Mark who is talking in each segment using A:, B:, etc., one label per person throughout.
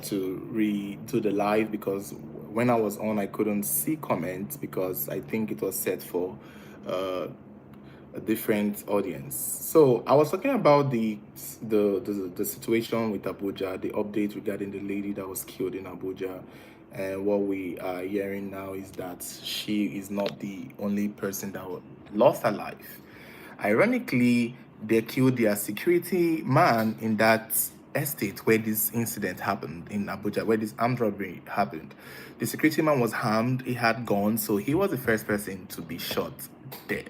A: to redo the live because when I was on, I couldn't see comments because I think it was set for uh, a different audience. So I was talking about the situation with Abuja, the update regarding the lady that was killed in Abuja, and what we are hearing now is that she is not the only person that lost her life. Ironically, they killed their security man in that estate where this incident happened in Abuja, where this armed robbery happened. The security man was armed, he had guns, so he was the first person to be shot dead.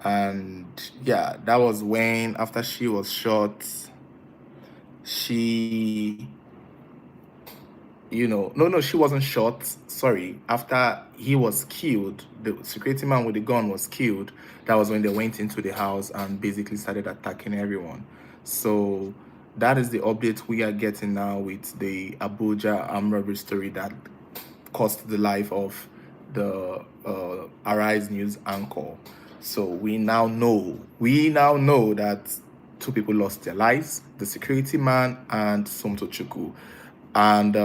A: And yeah, that was when, after she was shot, she no, she wasn't shot, sorry, after he was killed, the security man with the gun was killed. That was when they went into the house and basically started attacking everyone. So that is the update we are getting now with the Abuja armed robbery story that cost the life of the Arise News anchor. So we now know that two people lost their lives, the security man and Somto Chukwu. And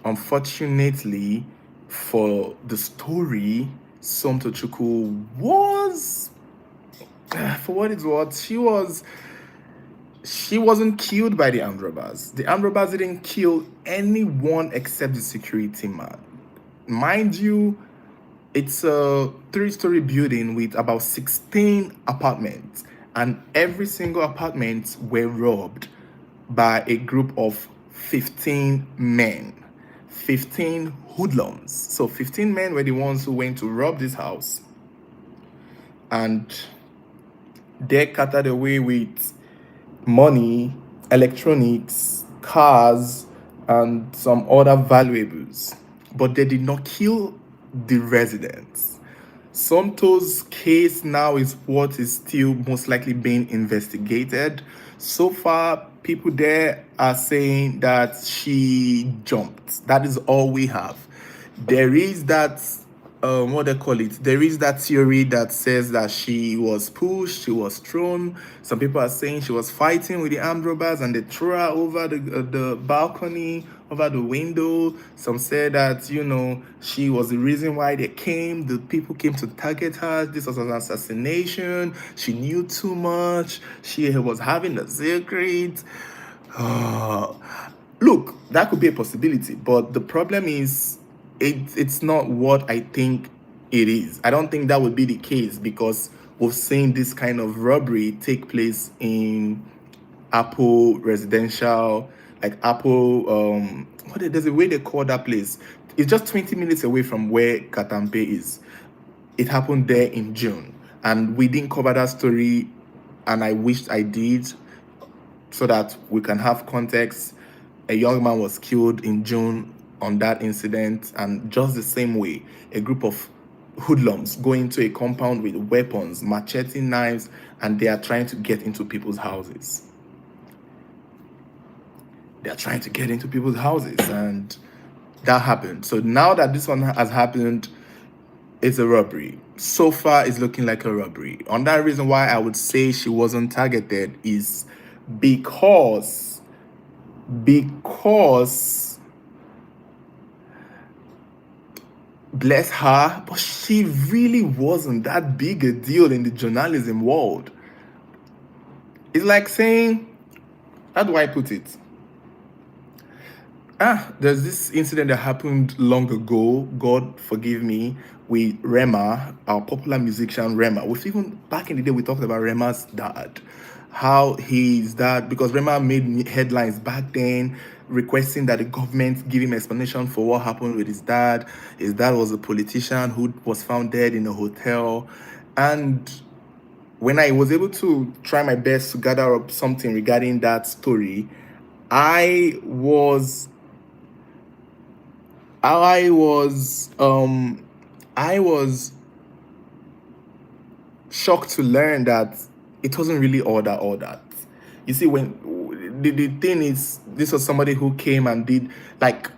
A: unfortunately for the story, Somto Chukwu was, for what it's worth, she wasn't killed by the armed robbers. The armed robbers didn't kill anyone except the security man. Mind you, it's a 3-story building with about 16 apartments, and every single apartment were robbed by a group of 15 men, 15 hoodlums. So 15 men were the ones who went to rob this house, and they carted away with money, electronics, cars, and some other valuables. But they did not kill the residents. Somto's case now is what is still most likely being investigated. So far, people there are saying that she jumped. That is all we have. There is that what they call it, there is that theory that says that she was pushed, she was thrown. Some people are saying she was fighting with the armed robbers and they threw her over the balcony, over the window. Some said that she was the reason why they came, the people came to target her. This was an assassination. She knew too much, she was having a secret. Look, that could be a possibility, but the problem is it's not what I think it is. I don't think that would be the case because we've seen this kind of robbery take place in Apple residential, like Apple, there's a way they call that place. It's just 20 minutes away from where Katampe is. It happened there in June, and we didn't cover that story, and I wished I did so that we can have context. A young man was killed in June on that incident, and just the same way, a group of hoodlums go into a compound with weapons, machete, knives, and they are trying to get into people's houses. They are trying to get into people's houses, and that happened. So now that this one has happened, it's a robbery. So far, it's looking like a robbery. On that reason why I would say she wasn't targeted is because bless her, but she really wasn't that big a deal in the journalism world. It's like saying, how do I put it? There's this incident that happened long ago, God forgive me, with Rema, our popular musician Rema. We've even, back in the day, we talked about Rema's dad. How his dad, because Rema made headlines back then, requesting that the government give him explanation for what happened with his dad. His dad was a politician who was found dead in a hotel. And when I was able to try my best to gather up something regarding that story, I was shocked to learn that it wasn't really all that. You see, when the thing is, this was somebody who came and did, like,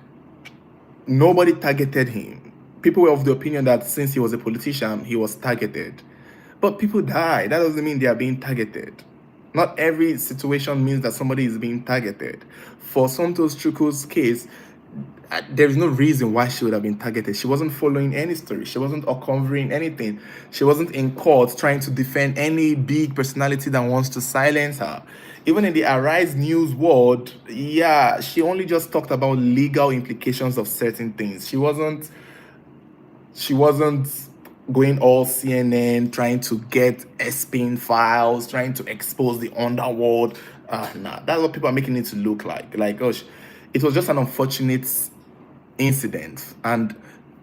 A: nobody targeted him. People were of the opinion that since he was a politician, he was targeted. But people die. That doesn't mean they are being targeted. Not every situation means that somebody is being targeted. For Santos Chukwu's case, there is no reason why she would have been targeted. She wasn't following any story. She wasn't uncovering anything. She wasn't in court trying to defend any big personality that wants to silence her. Even in the Arise News world, yeah, she only just talked about legal implications of certain things. She wasn't going all CNN trying to get spin files, trying to expose the underworld. Nah, that's what people are making it to look like. Like, gosh, it was just an unfortunate incident. And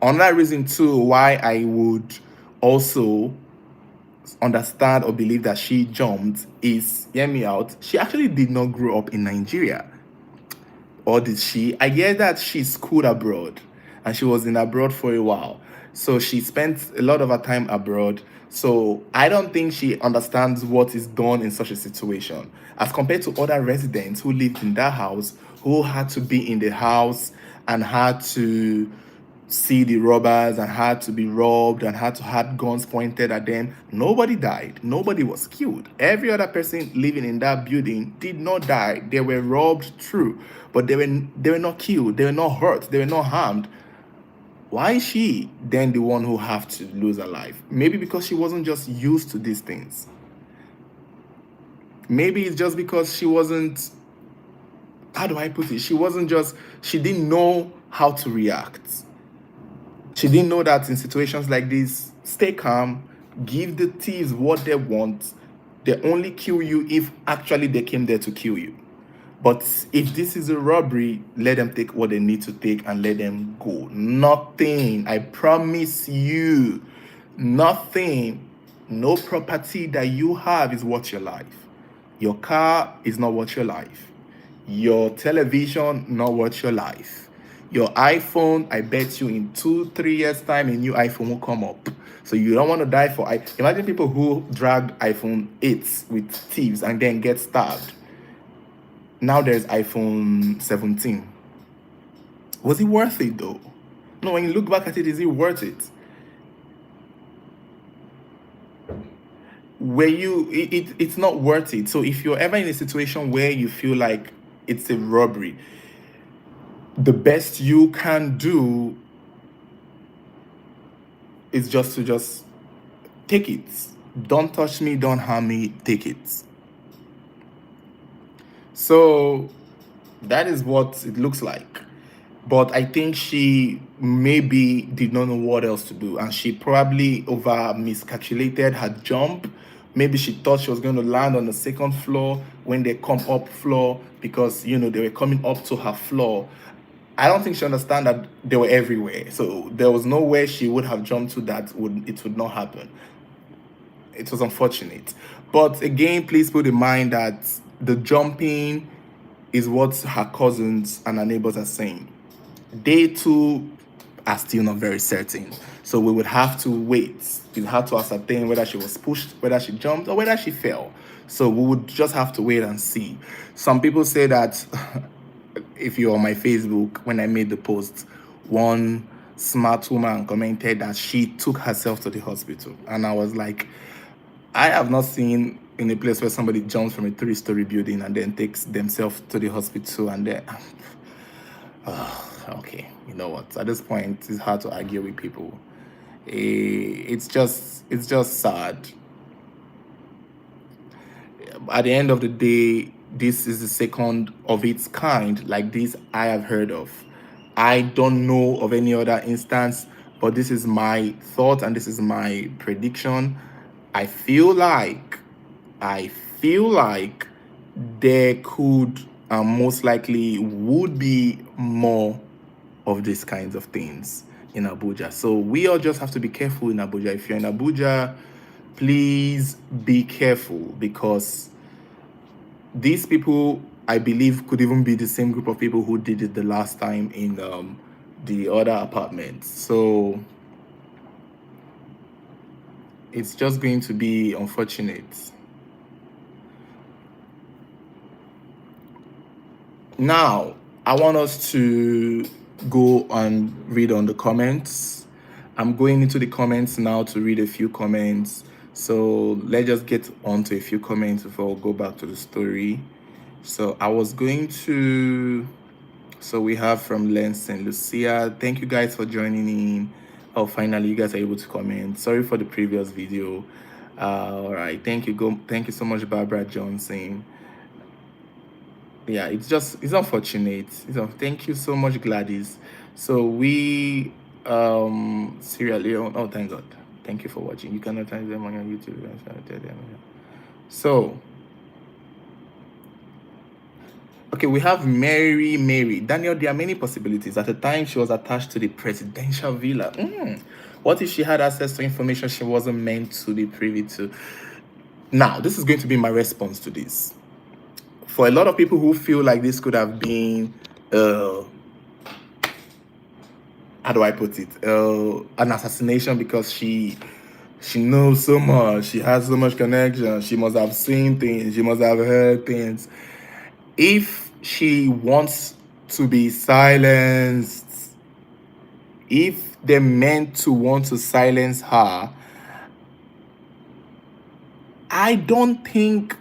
A: another reason too why I would also understand or believe that she jumped is, hear me out, she actually did not grow up in Nigeria. Or did she? I hear that she schooled abroad and she was in abroad for a while. So she spent a lot of her time abroad. So I don't think she understands what is done in such a situation as compared to other residents who lived in that house, who had to be in the house and had to see the robbers and had to be robbed and had to have guns pointed at them. Nobody died. Nobody was killed. Every other person living in that building did not die. They were robbed, true, but they were not killed. They were not hurt. They were not harmed. Why is she then the one who have to lose her life? Maybe because she wasn't just used to these things. Maybe it's just because she wasn't, how do I put it? She didn't know how to react. She didn't know that in situations like this, stay calm, give the thieves what they want. They only kill you if actually they came there to kill you. But if this is a robbery, let them take what they need to take and let them go. Nothing, I promise you, nothing, no property that you have is worth your life. Your car is not worth your life. Your television, not worth your life. Your iPhone, I bet you in 2-3 years time, a new iPhone will come up. So you don't want to die for imagine people who dragged iPhone 8s with thieves and then get stabbed. Now there's iPhone 17. Was it worth it though? No, when you look back at it, is it worth it? It's not worth it. So if you're ever in a situation where you feel like it's a robbery, the best you can do is just to take it. Don't touch me, don't harm me, take it. So that is what it looks like. But I think she maybe did not know what else to do, and she probably over miscalculated her jump. Maybe she thought she was going to land on the second floor when they come up floor, because they were coming up to her floor. I don't think she understand that they were everywhere. So there was no way she would have jumped to that. It would not happen. It was unfortunate. But again, please put in mind that the jumping is what her cousins and her neighbors are saying. They too are still not very certain. So we would have to wait. We have to ascertain whether she was pushed, whether she jumped, or whether she fell. So we would just have to wait and see. Some people say that if you're on my Facebook, when I made the post, one smart woman commented that she took herself to the hospital. And I was like, I have not seen in a place where somebody jumps from a 3-story building and then takes themselves to the hospital and then okay, you know what, at this point it's hard to argue with people. It's just sad. At the end of the day, this is the second of its kind like this I have heard of. I don't know of any other instance, but this is my thought and this is my prediction. I feel like there could most likely would be more of these kinds of things in Abuja. So we all just have to be careful in Abuja. If you're in Abuja, please be careful, because these people, I believe, could even be the same group of people who did it the last time in the other apartments. So it's just going to be unfortunate. Now, I want us to go and read on the comments. I'm going into the comments now to read a few comments So let's just get on to a few comments before we go back to the story. So I was going to. So we have from Len St. Lucia. Thank you guys for joining in. Oh, finally, you guys are able to comment. Sorry for the previous video. All right, thank you. Thank you so much, Barbara Johnson. Yeah, it's unfortunate. Thank you so much, Gladys. So we Sierra Leone. Oh, thank God. Thank you for watching. You cannot find them on your YouTube. So okay, we have Mary. Daniel, there are many possibilities. At the time, she was attached to the presidential villa. What if she had access to information she wasn't meant to be privy to? Now, this is going to be my response to this. For a lot of people who feel like this could have been, how do I put it, an assassination because she knows so much, she has so much connection, she must have seen things, she must have heard things. If she wants to be silenced, if they're meant to want to silence her, I don't think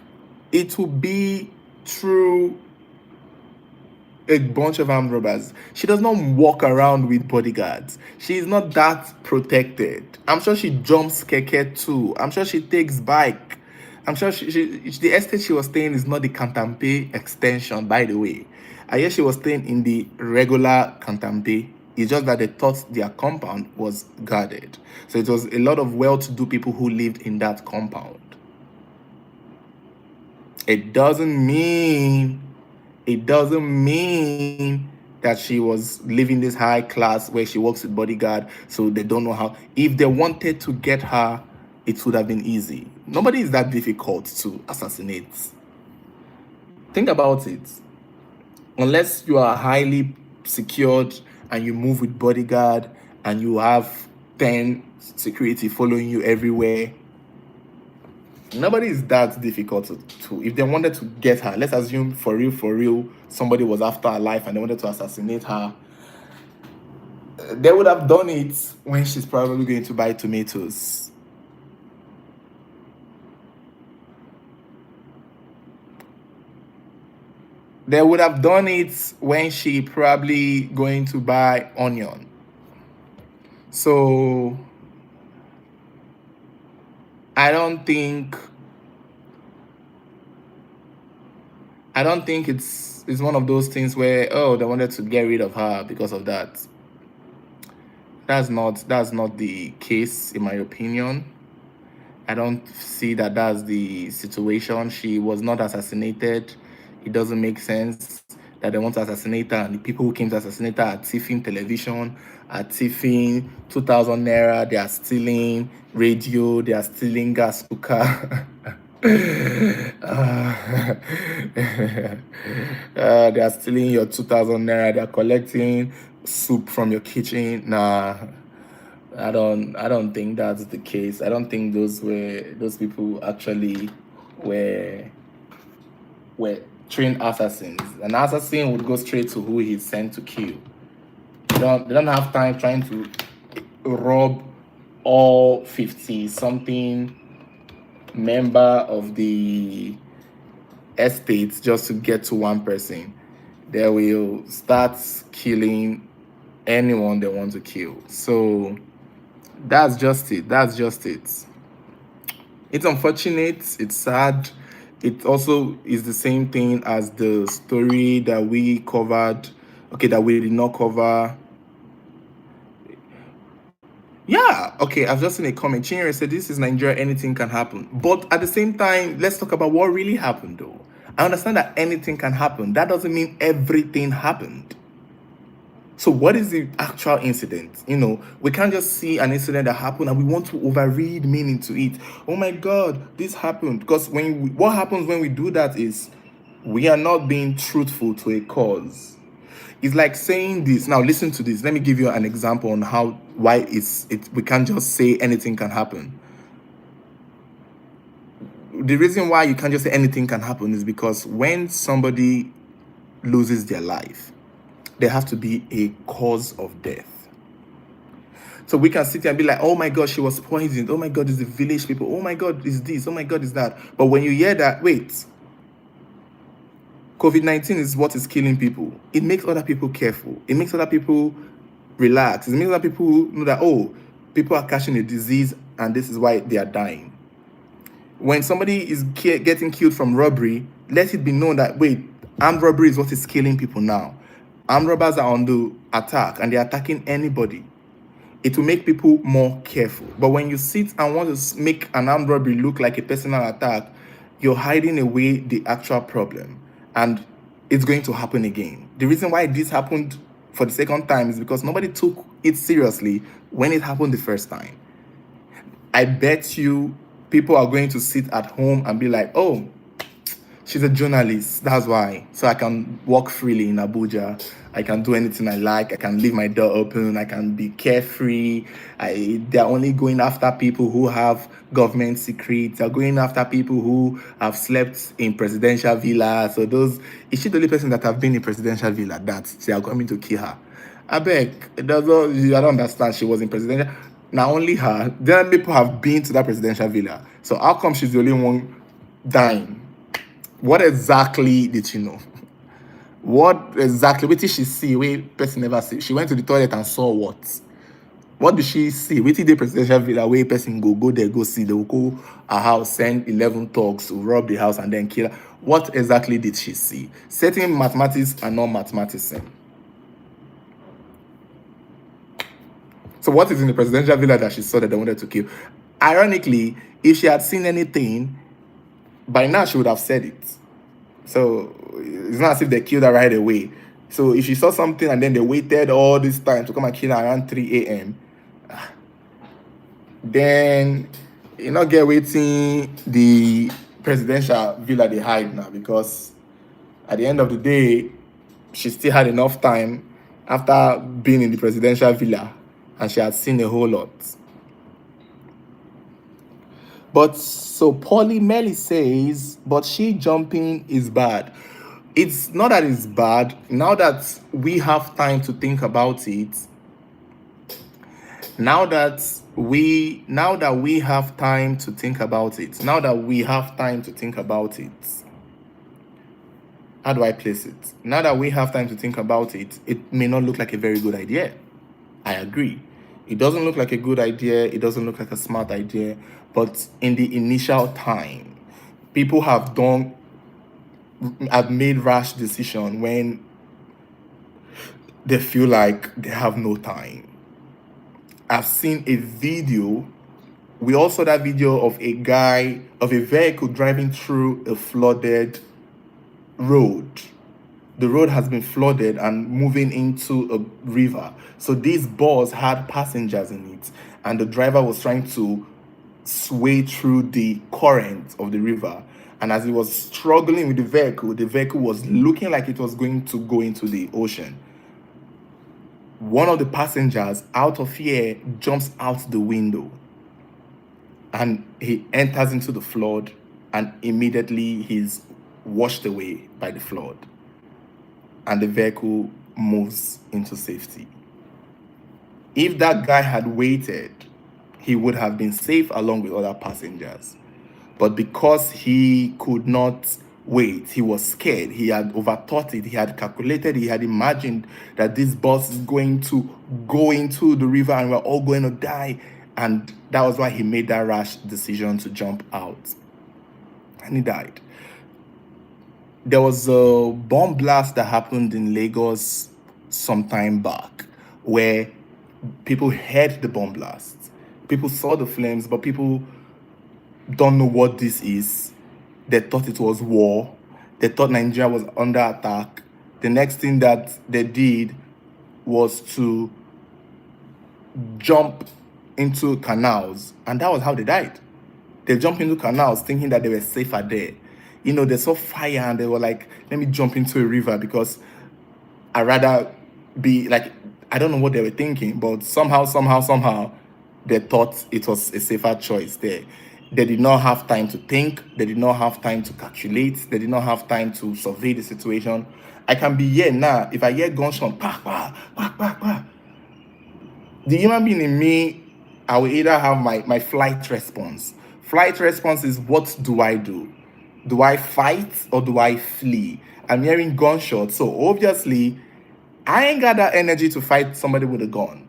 A: it will be through a bunch of armed robbers. She does not walk around with bodyguards. She is not that protected. I'm sure she jumps keke too. I'm sure she takes bike. I'm sure the estate she was staying is not the Kantampe extension, by the way. I guess she was staying in the regular Kantampe. It's just that they thought their compound was guarded. So it was a lot of well-to-do people who lived in that compound. It doesn't mean that she was living this high class where she works with bodyguard, so they don't know how. If they wanted to get her, it would have been easy. Nobody is that difficult to assassinate. Think about it. Unless you are highly secured and you move with bodyguard and you have 10 security following you everywhere, nobody is that difficult to if they wanted to get her. Let's assume for real somebody was after her life and they wanted to assassinate her, they would have done it when she's probably going to buy tomatoes. They would have done it when she probably going to buy onion. So I don't think it's one of those things where, oh, they wanted to get rid of her because of that. That's not the case, in my opinion. I don't see that that's the situation. She was not assassinated. It doesn't make sense that they want to assassinate her, and the people who came to assassinate her are thieving television, are thieving 2,000 naira, they are stealing radio, they are stealing gas cooker. They are stealing your 2,000 naira, they are collecting soup from your kitchen. Nah, I don't think that's the case. I don't think those people actually were trained assassins. An assassin would go straight to who he's sent to kill. They don't have time trying to rob all 50 something member of the estates just to get to one person. They will start killing anyone they want to kill. So that's just it. It's unfortunate, it's sad. It also is the same thing as the story that we covered, that we did not cover. Yeah, okay, I've just seen a comment. Chinyere said, this is Nigeria, anything can happen. But at the same time, let's talk about what really happened, though. I understand that anything can happen. That doesn't mean everything happened. So what is the actual incident? We can't just see an incident that happened and we want to overread meaning to it. Oh my God, this happened. Because what happens when we do that is we are not being truthful to a cause. It's like saying this. Now listen to this. Let me give you an example on why we can't just say anything can happen. The reason why you can't just say anything can happen is because when somebody loses their life, there has to be a cause of death. So we can sit here and be like, oh my God, she was poisoned. Oh my God, it's the village people. Oh my God, is this. Oh my God, is that. But when you hear that, wait, COVID-19 is what is killing people. It makes other people careful. It makes other people relax. It makes other people know that, oh, people are catching a disease and this is why they are dying. When somebody is getting killed from robbery, let it be known that, wait, armed robbery is what is killing people now. Armed robbers are on the attack and they're attacking anybody. It will make people more careful. But when you sit and want to make an armed robbery look like a personal attack, you're hiding away the actual problem. And it's going to happen again. The reason why this happened for the second time is because nobody took it seriously when it happened the first time. I bet you people are going to sit at home and be like, oh, she's a journalist, that's why. So I can walk freely in Abuja. I can do anything I like. I can leave my door open. I can be carefree. They're only going after people who have government secrets. They're going after people who have slept in presidential villas. So those, is she the only person that have been in presidential villa that they are coming to kill her? I beg, I don't understand. She was in presidential. Now only her. Then people have been to that presidential villa. So how come she's the only one dying? What exactly did she know? What exactly? What did she see? Wait, person never see. She went to the toilet and saw what? What did she see? Wait till the presidential villa where person go there, go see. They will go a house, send 11 thugs to rob the house and then kill her. What exactly did she see? Certain mathematics are not mathematician. So what is in the presidential villa that she saw that they wanted to kill? Ironically, if she had seen anything, by now she would have said it. So it's not as if they killed her right away. So if she saw something and then they waited all this time to come and kill her around 3 a.m., then you not get waiting the presidential villa they hide now, because at the end of the day, she still had enough time after being in the presidential villa and she had seen a whole lot. But so Polly Melly says, but she jumping is bad. It's not that it's bad. Now that we have time to think about it, now that we have time to think about it, how do I place it? Now that we have time to think about it, it may not look like a very good idea. I agree. It doesn't look like a good idea. It doesn't look like a smart idea. But in the initial time, people have made rash decision when they feel like they have no time. I've seen a video. We all saw that video of a vehicle driving through a flooded road. The road has been flooded and moving into a river. So this bus had passengers in it, and the driver was trying to sway through the current of the river. And as he was struggling with the vehicle was looking like it was going to go into the ocean. One of the passengers, out of fear, jumps out the window and he enters into the flood, and immediately he's washed away by the flood and the vehicle moves into safety. If that guy had waited, he would have been safe along with other passengers. But because he could not wait, he was scared, he had overthought it, he had calculated, he had imagined that this bus is going to go into the river and we're all going to die. And that was why he made that rash decision to jump out. And he died. There was a bomb blast that happened in Lagos some time back where people heard the bomb blast. People saw the flames, but people don't know what this is. They thought it was war. They thought Nigeria was under attack. The next thing that they did was to jump into canals, and that was how they died. They jumped into canals thinking that they were safer there. You know, they saw fire and they were like, let me jump into a river because I'd rather be like, I don't know what they were thinking, but somehow, they thought it was a safer choice there. They did not have time to think. They did not have time to calculate. They did not have time to survey the situation. I can be here now. If I hear gunshot, bah, bah, bah, bah, bah, The human being in me, I will either have my flight response. Flight response is, what do I do? Do I fight or do I flee? I'm hearing gunshots, so obviously I ain't got that energy to fight somebody with a gun.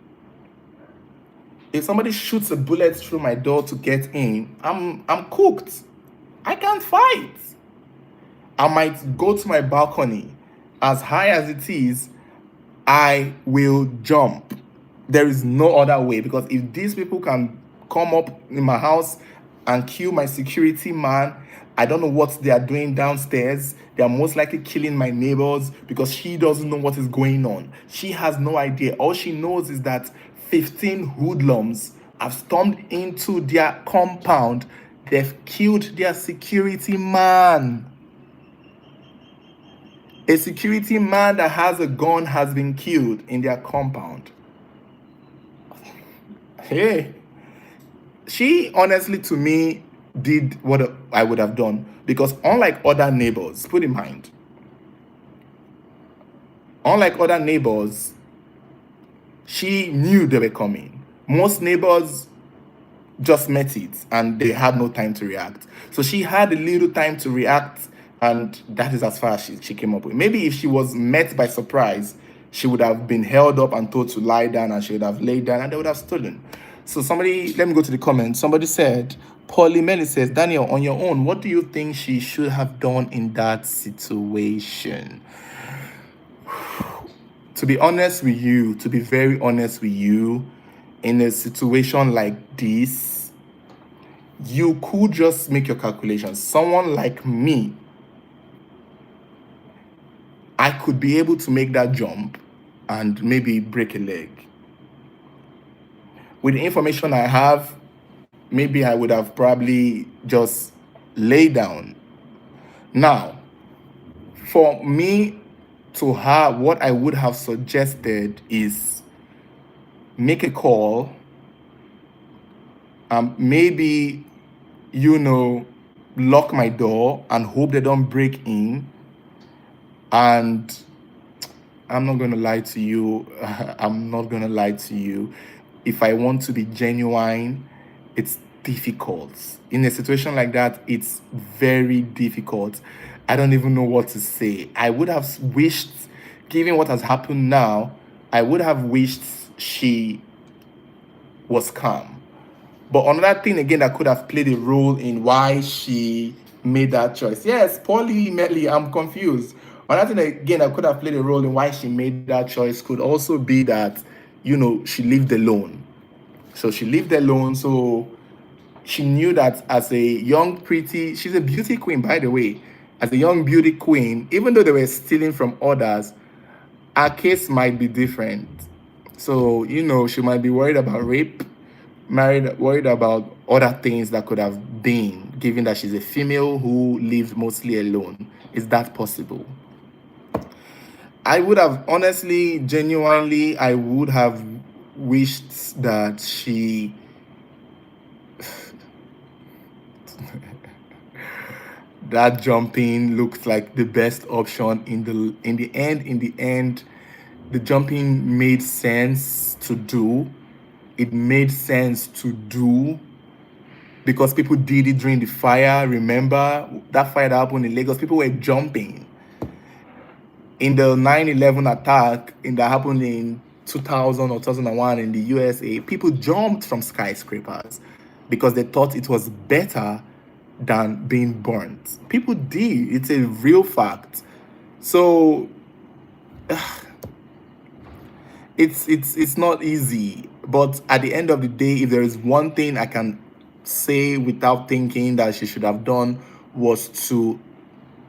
A: If somebody shoots a bullet through my door to get in, I'm cooked. I can't fight. I might go to my balcony. As high as it is, I will jump. There is no other way, because if these people can come up in my house and kill my security man, I don't know what they are doing downstairs. They are most likely killing my neighbors, because she doesn't know what is going on. She has no idea. All she knows is that 15 hoodlums have stormed into their compound. They've killed their security man. A security man that has a gun has been killed in their compound. Hey, she honestly, to me, did what I would have done, because unlike other neighbors, put in mind, unlike other neighbors, she knew they were coming. Most neighbors just met it and they had no time to react. So she had a little time to react, and that is as far as she came up with. Maybe if she was met by surprise, she would have been held up and told to lie down, and she would have laid down and they would have stolen. So somebody, let me go to the comments. Somebody said, Paulie Melly says, Daniel, on your own, what do you think she should have done in that situation? To be honest with you, to be very honest with you, in a situation like this, you could just make your calculations. Someone like me, I could be able to make that jump and maybe break a leg. With the information I have, maybe I would have probably just lay down. Now, for me to have, what I would have suggested is make a call, maybe, lock my door and hope they don't break in. And I'm not going to lie to you. I'm not going to lie to you. If I want to be genuine, it's difficult. In a situation like that, it's very difficult. I don't even know what to say. I would have wished, given what has happened now, I would have wished she was calm. But another thing again that could have played a role in why she made that choice. Yes, Polly Medley, I'm confused. Another thing again that could have played a role in why she made that choice could also be that, she lived alone. So she lived alone, so she knew that as a young pretty, she's a beauty queen, by the way. As a young beauty queen, even though they were stealing from others, her case might be different. So, she might be worried about rape, worried about other things that could have been, given that she's a female who lived mostly alone. Is that possible? I would have, honestly, genuinely, I would have wished that she that jumping looked like the best option in the end. The jumping made sense to do. It made sense to do because people did it during the fire. Remember that fire that happened in Lagos? People were jumping. In the 9/11 attack that happened in 2000 or 2001 in the USA, people jumped from skyscrapers because they thought it was better than being burnt. People did. It's a real fact. So it's not easy. But at the end of the day, if there is one thing I can say without thinking that she should have done, was to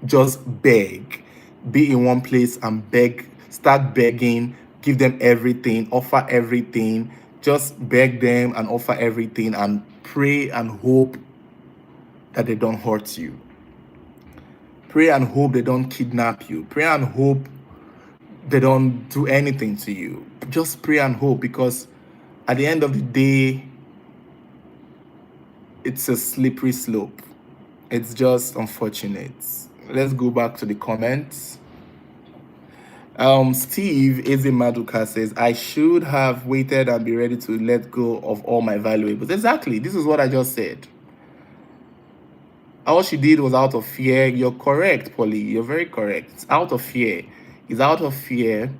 A: just beg. Be in one place and beg. Start begging. Give them everything. Offer everything. Just beg them and offer everything and pray and hope that they don't hurt you. Pray and hope they don't kidnap you. Pray and hope they don't do anything to you. Just pray and hope, because at the end of the day, it's a slippery slope. It's just unfortunate. Let's go back to the comments. Steve Maduka says, I should have waited and be ready to let go of all my valuables. Exactly. This is what I just said. All she did was out of fear. You're correct, Polly. You're very correct. It's out of fear. It's out of fear.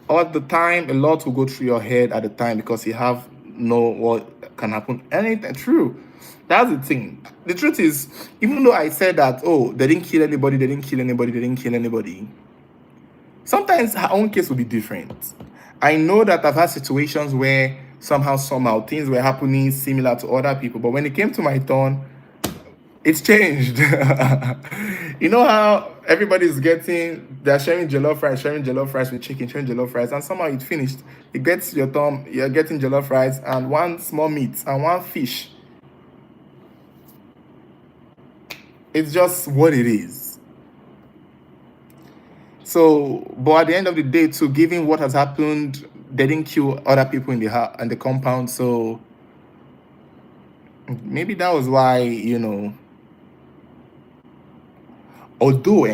A: All the time, a lot will go through your head at the time because you have know what can happen. Anything true. That's the thing. The truth is, even though I said that, oh, they didn't kill anybody, they didn't kill anybody, they didn't kill anybody, sometimes her own case will be different. I know that I've had situations where somehow things were happening similar to other people, but when it came to my turn, it's changed. You know how everybody's they're sharing jollof rice with chicken, sharing jollof rice, and somehow it finished. It gets your thumb, you're getting jollof rice and one small meat and one fish. It's just what it is. So, but at the end of the day, too, given what has happened, they didn't kill other people in the compound. So maybe that was why, although,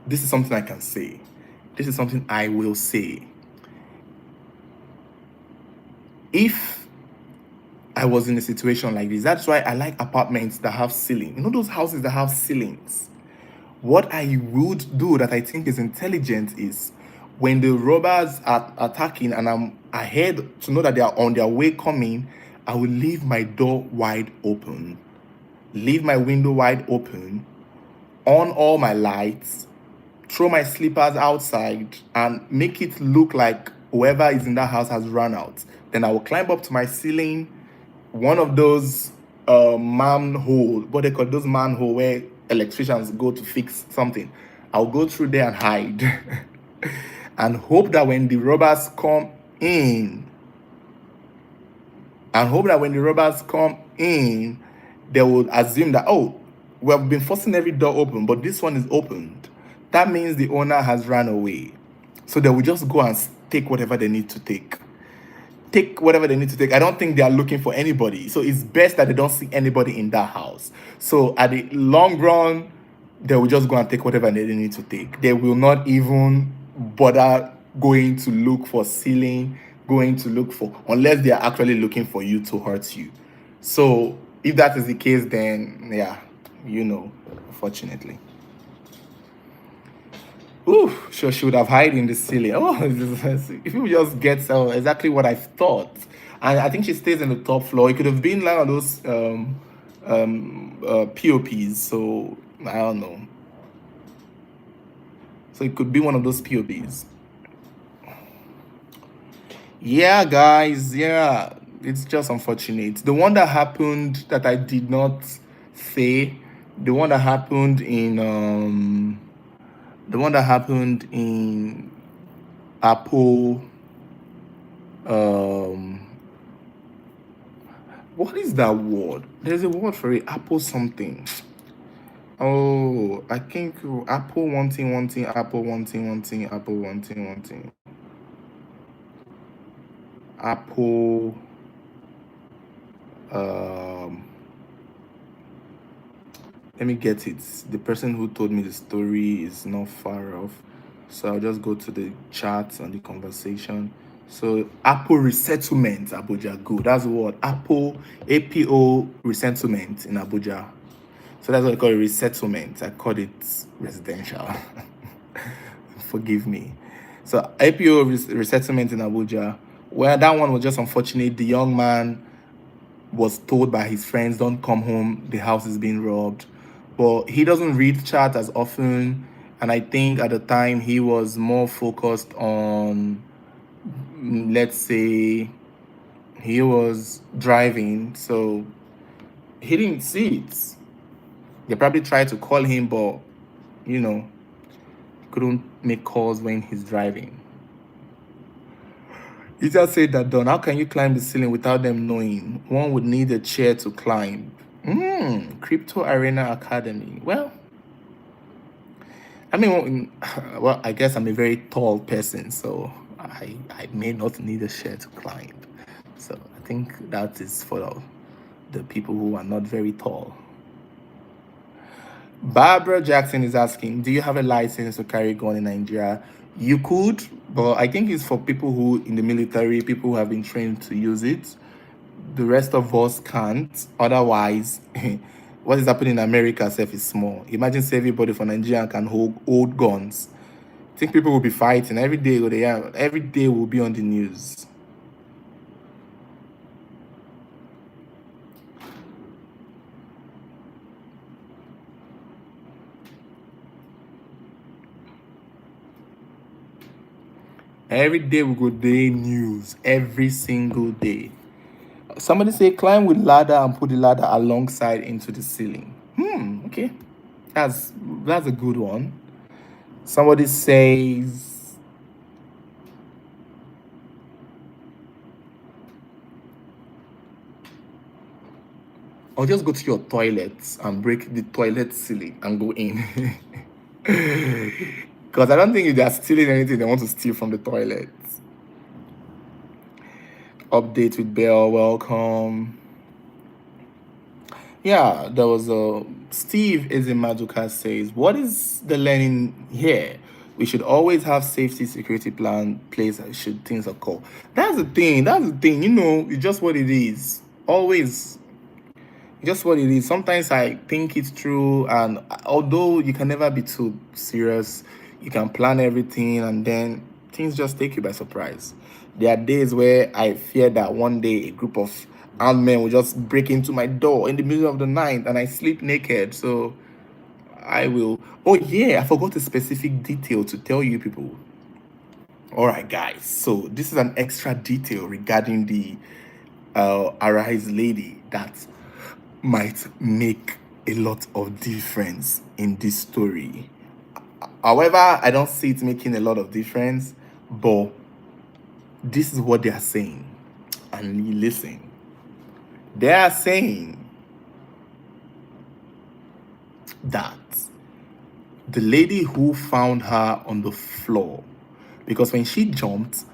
A: this is something I can say. This is something I will say. If I was in a situation like this, that's why I like apartments that have ceiling. You know those houses that have ceilings? What I would do that I think is intelligent is when the robbers are attacking and I'm ahead to know that they are on their way coming, I will leave my door wide open, leave my window wide open, on all my lights, throw my slippers outside, and make it look like whoever is in that house has run out. Then I will climb up to my ceiling, one of those manhole, what they call those manhole where electricians go to fix something. I'll go through there and hide and hope that when the robbers come in, they will assume that, oh, we have been forcing every door open, but this one is opened. That means the owner has run away. So they will just go and take whatever they need to take. I don't think they are looking for anybody. So it's best that they don't see anybody in that house. So at the long run, they will just go and take whatever they need to take. They will not even bother going to look for ceiling, unless they are actually looking for you to hurt you. So if that is the case, then yeah, unfortunately. Ooh, sure, she would have hide in the ceiling. Oh, if you just get exactly what I thought. And I think she stays in the top floor. It could have been like one of those POPs. So I don't know. So it could be one of those POPs. Yeah, guys. Yeah, it's just unfortunate. The one that happened that I did not say, the one that happened in Apple. What is that word? There's a word for it. Apple something. Oh, I think Apple wanting, Apple wanting, Apple wanting. Apple. Let me get it. The person who told me the story is not far off. So I'll just go to the chat and the conversation. So Apple resettlement, Abuja. Good. That's the word. APO resettlement in Abuja. So that's what I call it, resettlement. I called it residential. Forgive me. So APO resettlement in Abuja. Well, that one was just unfortunate. The young man was told by his friends, don't come home, the house is being robbed. But he doesn't read chat as often, and I think at the time he was more focused on, let's say, he was driving, so he didn't see it. They probably tried to call him, but couldn't make calls when he's driving. He just said that, Don, how can you climb the ceiling without them knowing? One would need a chair to climb. Crypto Arena Academy. Well, I guess I'm a very tall person, so I may not need a chair to climb. So I think that is for the people who are not very tall. Barbara Jackson is asking, do you have a license to carry a gun in Nigeria? You could, but I think it's for people who in the military, people who have been trained to use it. The rest of us can't. Otherwise, what is happening in America self is small. Imagine say everybody from Nigeria can hold guns. I think people will be fighting every day. Every day will be on the news. Every day we go day news. Every single day. Somebody say climb with ladder and put the ladder alongside into the ceiling. Okay. That's a good one. Somebody says or just go to your toilets and break the toilet ceiling and go in. Because I don't think if they're stealing anything, they want to steal from the toilets. Update with Bell, welcome. Yeah, there was a Steve Izimaduka says, what is the learning here? We should always have safety security plan place should things occur. That's the thing. That's the thing. It's just what it is. Always just what it is. Sometimes I think it's true, and although you can never be too serious, you can plan everything, and then things just take you by surprise. There are days where I fear that one day a group of armed men will just break into my door in the middle of the night, and I sleep naked. So I will. Oh yeah, I forgot a specific detail to tell you people. All right, guys. So this is an extra detail regarding the Arise lady that might make a lot of difference in this story. However, I don't see it making a lot of difference, but this is what they are saying. And you listen. They are saying that the lady who found her on the floor, because when she jumped,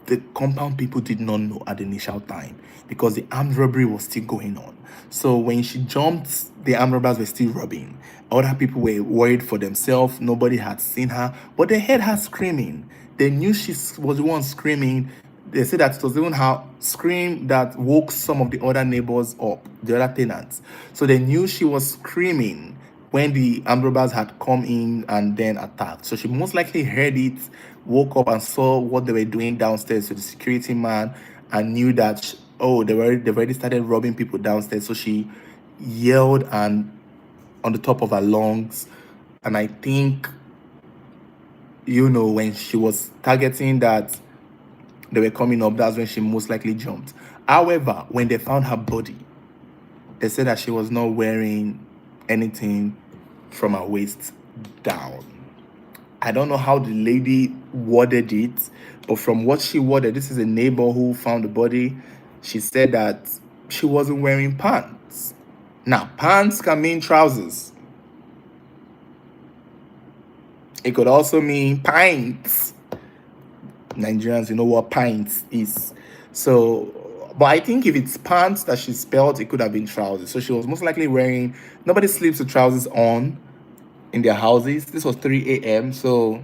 A: the compound people did not know at the initial time because the armed robbery was still going on. So when she jumped, the armed robbers were still robbing. Other people were worried for themselves. Nobody had seen her, but they heard her screaming. They knew she was the one screaming. They said that it was even her scream that woke some of the other neighbors up, the other tenants. So they knew she was screaming when the armed robbers had come in and then attacked. So she most likely heard it, woke up and saw what they were doing downstairs to the security man and knew that, oh, they've already started robbing people downstairs. So she yelled and on the top of her lungs. And I think, when she was targeting that they were coming up, that's when she most likely jumped. However, when they found her body, they said that she was not wearing anything from her waist down. I don't know how the lady worded it, but from what she worded, this is a neighbor who found the body. She said that she wasn't wearing pants. Now, pants can mean trousers. It could also mean pints. Nigerians, you know what pints is. So, but I think if it's pants that she spelled, it could have been trousers. So she was most likely wearing, nobody sleeps with trousers on in their houses. This was 3 a.m. So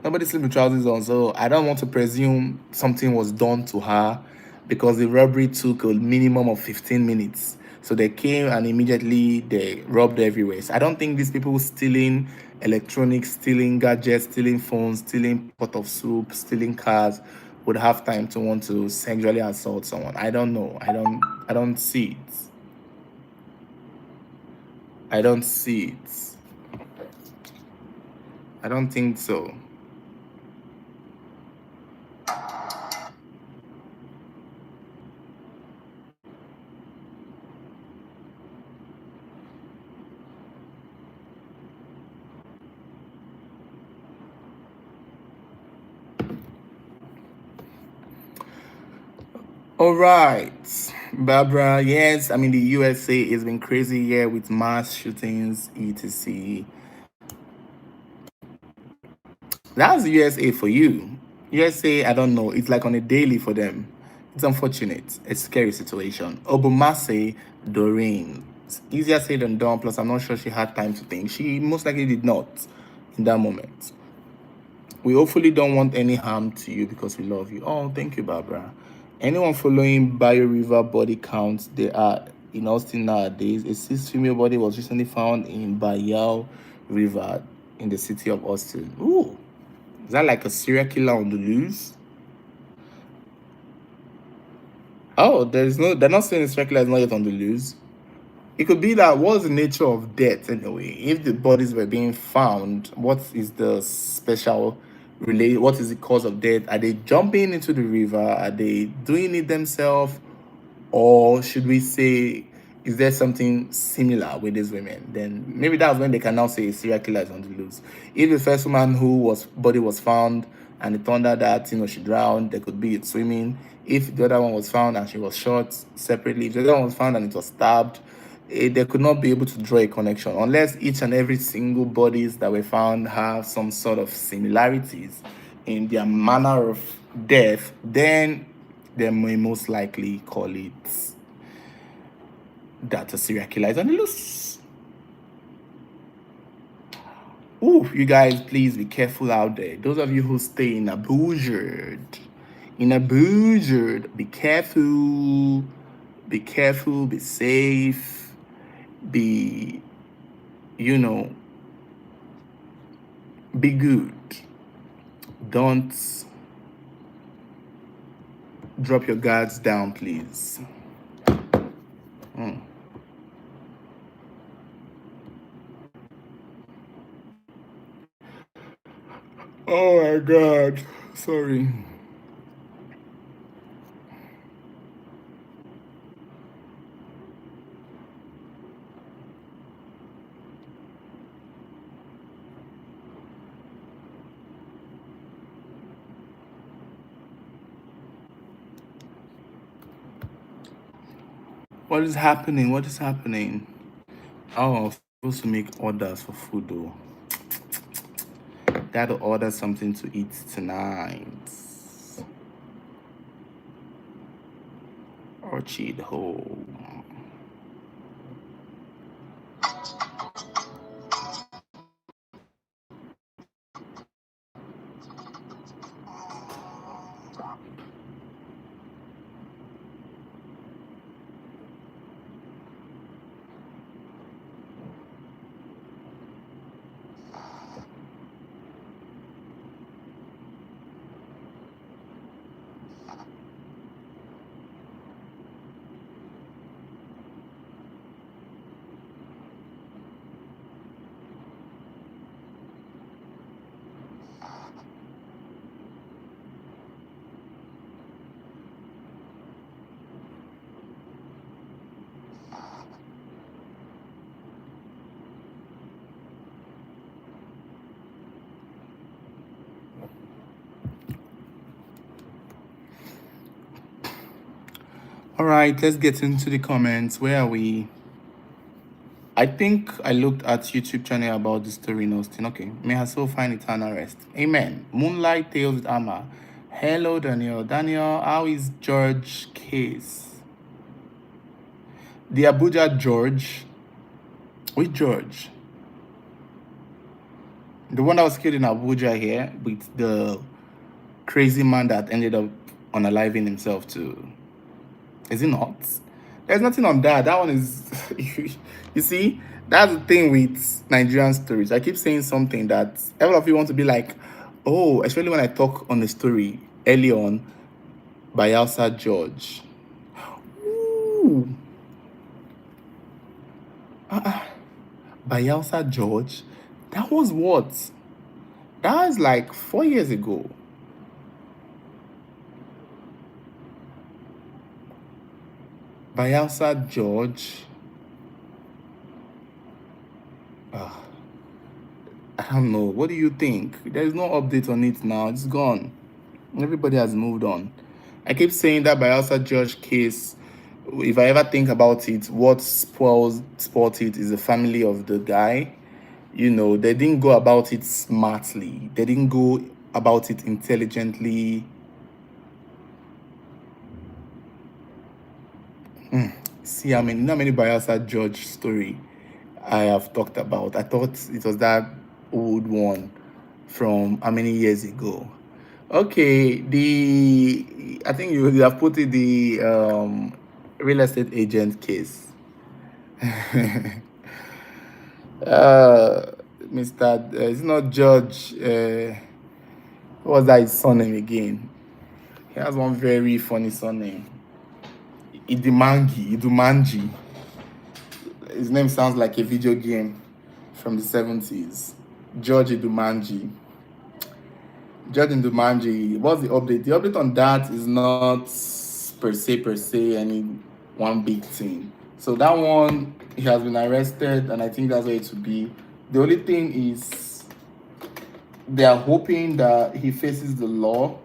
A: nobody sleeps with trousers on. So I don't want to presume something was done to her because the robbery took a minimum of 15 minutes. So they came and immediately they robbed everywhere. So I don't think these people stealing electronics, stealing gadgets, stealing phones, stealing pot of soup, stealing cars would have time to want to sexually assault someone. I don't know. I don't see it. I don't see it. I don't think so. All right, Barbara. Yes, I mean the USA has been crazy here with mass shootings, etc. That's the USA for you. USA, I don't know. It's like on a daily for them. It's unfortunate. It's a scary situation. Obumase Doreen. It's easier said than done. Plus, I'm not sure she had time to think. She most likely did not in that moment. We hopefully don't want any harm to you because we love you. Oh, thank you, Barbara. Anyone following Bio River body counts, they are in Austin nowadays. A sixth female body was recently found in Bayou River in the city of Austin. Ooh, is that like a serial killer on the loose? Oh, they're not saying the serial killer is not yet on the loose. It could be that what's the nature of death anyway? If the bodies were being found, what is the special relate? What is the cause of death? Are they jumping into the river? Are they doing it themselves? Or should we say, is there something similar with these women? Then maybe that's when they can now say a serial killer is on the loose. If the first woman who was body was found and it turned out that she drowned, there could be it swimming. If the other one was found and she was shot separately, if the other one was found and it was stabbed, they could not be able to draw a connection unless each and every single bodies that were found have some sort of similarities in their manner of death. Then they may most likely call it that a serial killer is on the loose. Ooh, you guys, please be careful out there. Those of you who stay in Abuja, be careful, be safe, be, you know, be good. Don't drop your guards down, please. Oh my God. Sorry. What is happening? What is happening? Oh, I'm supposed to make orders for food though. Gotta order something to eat tonight. Orchid home. All right, let's get into the comments. Where are we? I think I looked at YouTube channel about the story in Austin. Okay. May her soul find eternal rest. Amen. Moonlight Tales with Amma. Hello, Daniel. Daniel, how is George case? The Abuja George. Which George? The one that was killed in Abuja here with the crazy man that ended up unaliving himself too. Is it not? There's nothing on that. That one is, you see, that's the thing with Nigerian stories. I keep saying something that a lot of you want to be like, oh, especially when I talk on the story early on by Elsa George. Ooh. By Elsa George. That was what? That was like 4 years ago. By Elsa George. I don't know. What do you think? There's no update on it now. It's gone. Everybody has moved on. I keep saying that by Elsa George case, if I ever think about it, what spoiled it is the family of the guy. They didn't go about it smartly. They didn't go about it intelligently. see how many Bayelsa George story I have talked about. I thought it was that old one from how many years ago. Okay, the I think you have put it the real estate agent case. uh Mr. It's not George. What was that his surname again? He has one very funny surname. Idumanji. His name sounds like a video game from the 70s. George Idumanji. George Idumanji. What's the update? The update on that is not per se any one big thing. So that one, he has been arrested, and I think that's where it would be. The only thing is they are hoping that he faces the law,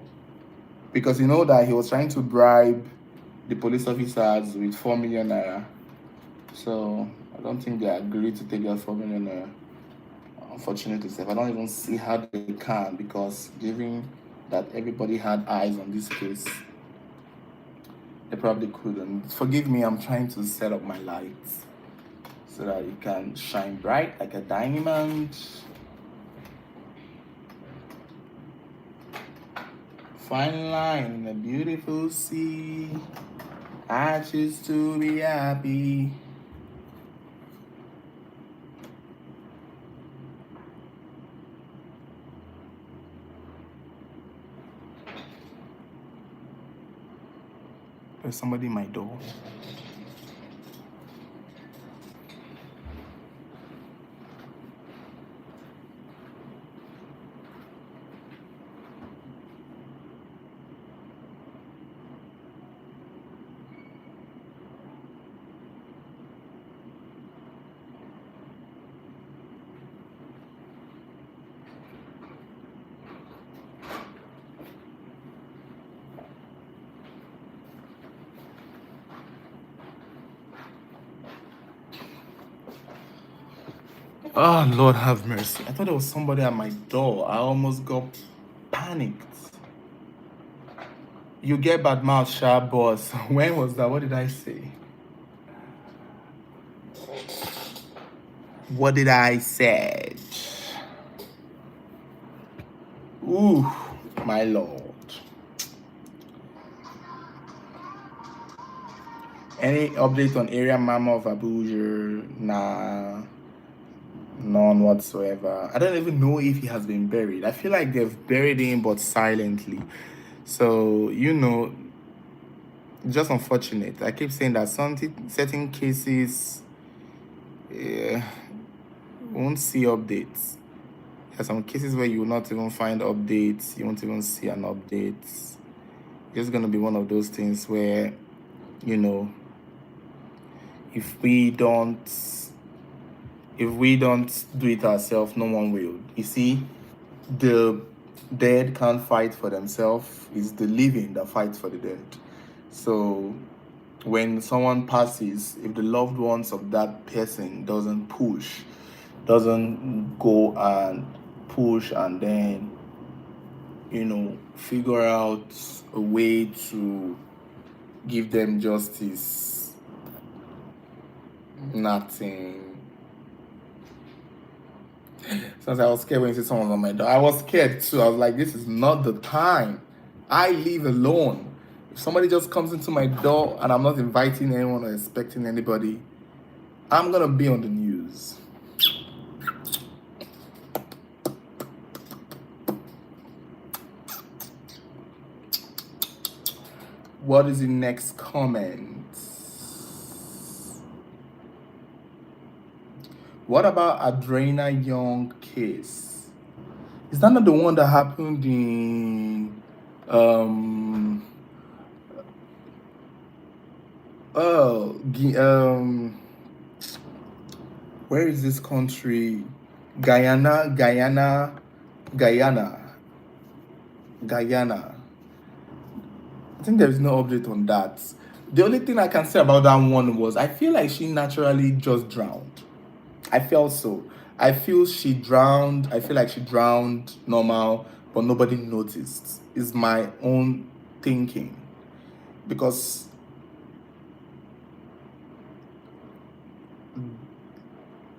A: because you know that he was trying to bribe the police officers with 4 million naira. So I don't think they agreed to take that 4 million naira. Unfortunately, I don't even see how they can, because given that everybody had eyes on this case, they probably couldn't. Forgive me, I'm trying to set up my lights so that it can shine bright like a diamond. Fine line in a beautiful sea. I choose to be happy. There's somebody in my door. Oh, Lord have mercy. I thought there was somebody at my door. I almost got panicked. You get bad mouth, sharp boss. When was that? What did I say? What did I say? Ooh, my Lord. Any update on area mama of Abuja? Nah. None whatsoever. I don't even know if he has been buried. I feel like they've buried him, but silently. So, just unfortunate. I keep saying that certain cases won't see updates. There's some cases where you will not even find updates. You won't even see an update. It's going to be one of those things where, if we don't do it ourselves, no one will. You see, the dead can't fight for themselves. It's the living that fights for the dead. So when someone passes, if the loved ones of that person doesn't go and push, and then figure out a way to give them justice, nothing. Since I was scared when you said someone on my door, I was scared too. I was like, this is not the time. I live alone. If somebody just comes into my door and I'm not inviting anyone or expecting anybody, I'm gonna be on the news. What is the next comment? What about Adrena Young case? Is that not the one that happened in where is this country? Guyana. I think there is no update on that. The only thing I can say about that one was I feel like she naturally just drowned. I felt so. I feel she drowned. I feel like she drowned normal, but nobody noticed. Is my own thinking. Because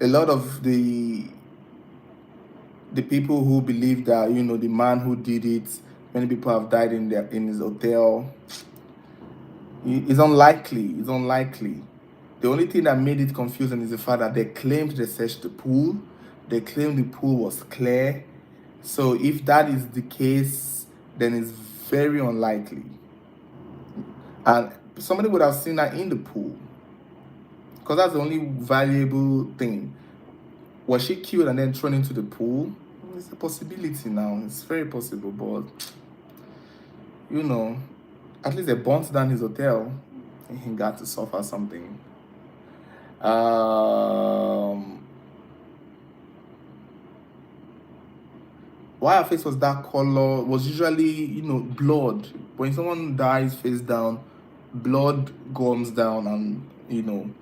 A: A lot of the people who believe that the man who did it, many people have died in his hotel. It's unlikely. It's unlikely. The only thing that made it confusing is the fact that they claimed they searched the pool. They claimed the pool was clear. So if that is the case, then it's very unlikely. And somebody would have seen her in the pool because that's the only valuable thing. Was she killed and then thrown into the pool? It's a possibility now. It's very possible, but you know, at least they burnt down his hotel and he got to suffer something. Um, why her face was that color was usually, blood. When someone dies face down, blood comes down and,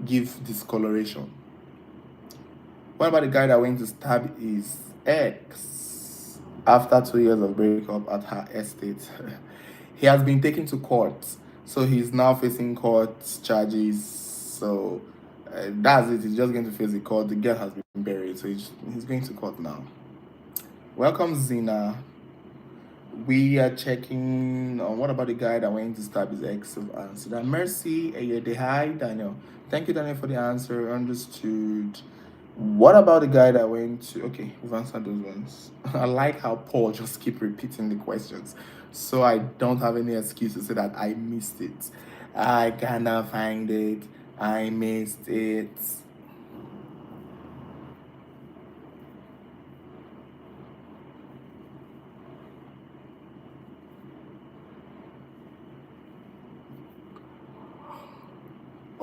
A: give discoloration. What about the guy that went to stab his ex after 2 years of breakup at her estate? He has been taken to court, so he's now facing court charges. So that's it. He's just going to face the court. The girl has been buried, so he's going to court now. Welcome, Zina. We are checking on what about the guy that went to stab his ex of answer. That Mercy, hi, Daniel. Thank you, Daniel, for the answer. Understood. What about the guy that went to? Okay, we've answered those ones. I like how Paul just keep repeating the questions, so I don't have any excuse to say that I missed it. I cannot find it. I missed it.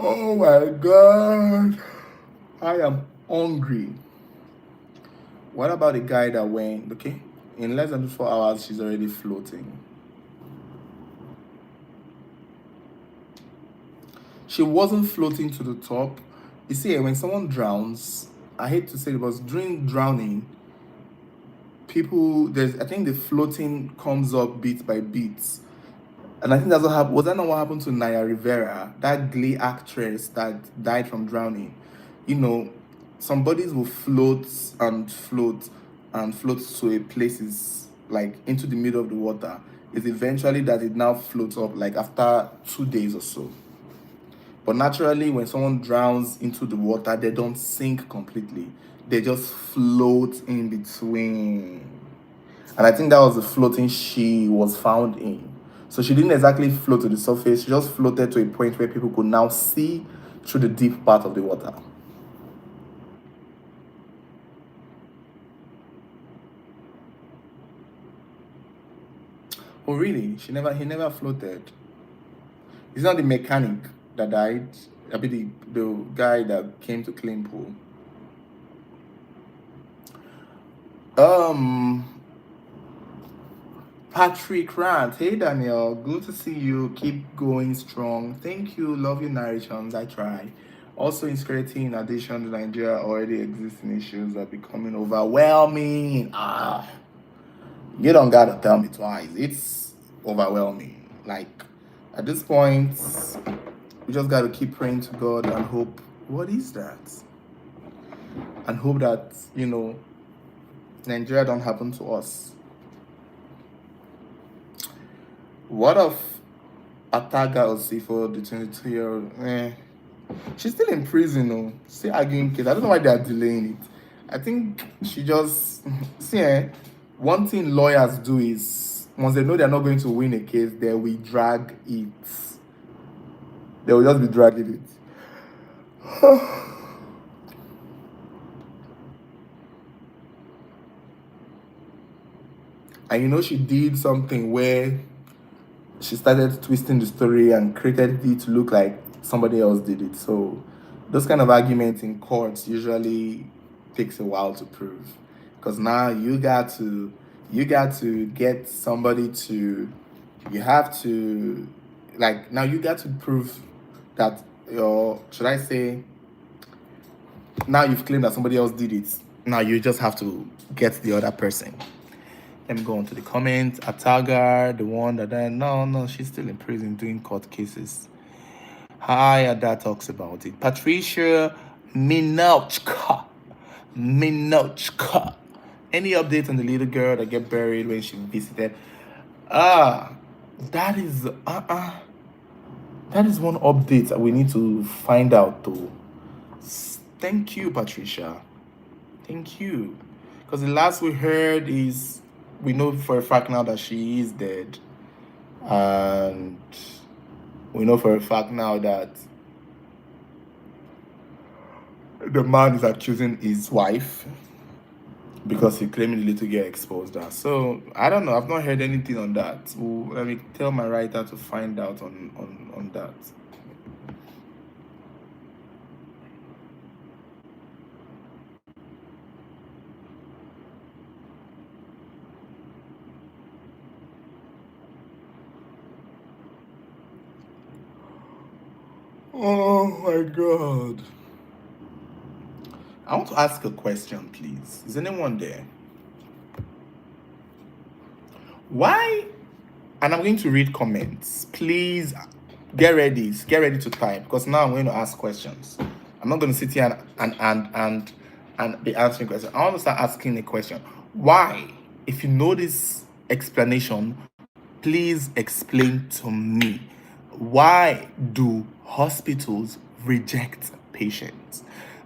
A: Oh my god. I am hungry. What about the guy that went? Okay, in less than 4 hours, she's already floating. She wasn't floating to the top. You see, when someone drowns, I hate to say it, but during drowning, I think the floating comes up bit by bit. And I think that's what happened. Was that not what happened to Naya Rivera, that Glee actress that died from drowning? You know, some bodies will float and float and float to a places like into the middle of the water. It's eventually that it now floats up like after 2 days or so. But naturally, when someone drowns into the water, they don't sink completely. They just float in between. And I think that was the floating she was found in. So she didn't exactly float to the surface, she just floated to a point where people could now see through the deep part of the water. Oh really? He never floated. It's not the mechanic that died. I mean the guy that came to claim pool. Um Patrick Rant. Hey Daniel, good to see you. Keep going strong. Thank you. Love your narrations. I try. Also, insecurity in addition to Nigeria already existing issues are becoming overwhelming. You don't gotta tell me twice. It's overwhelming. Like at this point, we just gotta keep praying to God and hope. What is that? And hope that Nigeria don't happen to us. What of Ataga Osifo, the 22-year-old? She's still in prison, though. Still arguing case. I don't know why they are delaying it. I think she just see. One thing lawyers do is once they know they're not going to win a case, they will drag it. They will just be dragging it. And she did something where she started twisting the story and created it to look like somebody else did it. So those kind of arguments in courts usually takes a while to prove. Because now you got to get somebody to you have to like now you got to prove that your should I say now you've claimed that somebody else did it. Now you just have to get the other person. Let me go on to the comments. Atagar, the one that no, she's still in prison doing court cases. Hi, Ada talks about it. Patricia, Minochka. Minochka. Any update on the little girl that get buried when she visited? Ah, that is that is one update that we need to find out though. Thank you, Patricia. Thank you. Because the last we heard is we know for a fact now that she is dead. And we know for a fact now that the man is accusing his wife because he claimed the little girl exposed her. So I don't know. I've not heard anything on that. Well, let me tell my writer to find out on that. Oh my god. I want to ask a question, please. Is anyone there? Why? And I'm going to read comments. Please get ready to type because now I'm going to ask questions. I'm not going to sit here and be answering questions. I want to start asking a question. Why? If you know this explanation, please explain to me. Why do hospitals reject patients?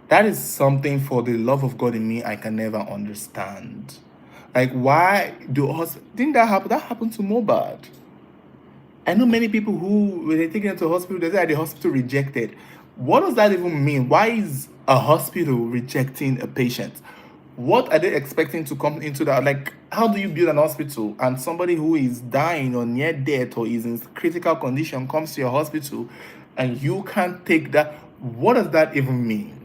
A: That is something for the love of God in me I can never understand. Like, why do didn't that happen? That happened to Mobad. I know many people who, when they take them to hospital, they say that the hospital rejected. What does that even mean? Why is a hospital rejecting a patient? What are they expecting to come into that? Like, how do you build an hospital and somebody who is dying or near death or is in critical condition comes to your hospital and you can't take that? What does that even mean?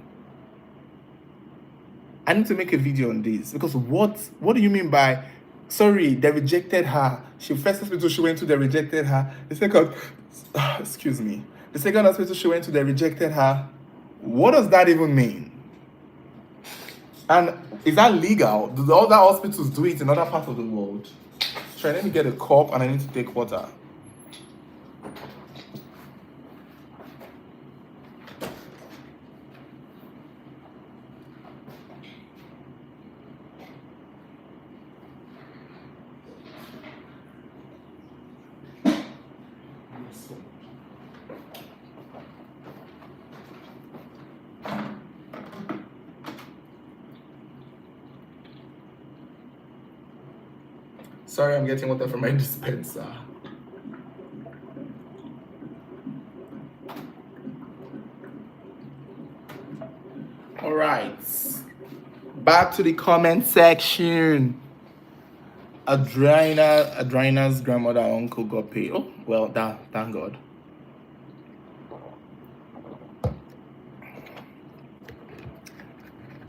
A: I need to make a video on this because what do you mean by sorry, they rejected her? She first hospital she went to, they rejected her. The second excuse me. The second hospital she went to, they rejected her. What does that even mean? And is that legal? Do other hospitals do it in other parts of the world? Try, let me get a cup and I need to take water. Sorry, I'm getting water from my dispenser. All right, back to the comment section. Adriana's grandmother and uncle got paid. Oh, well, thank God.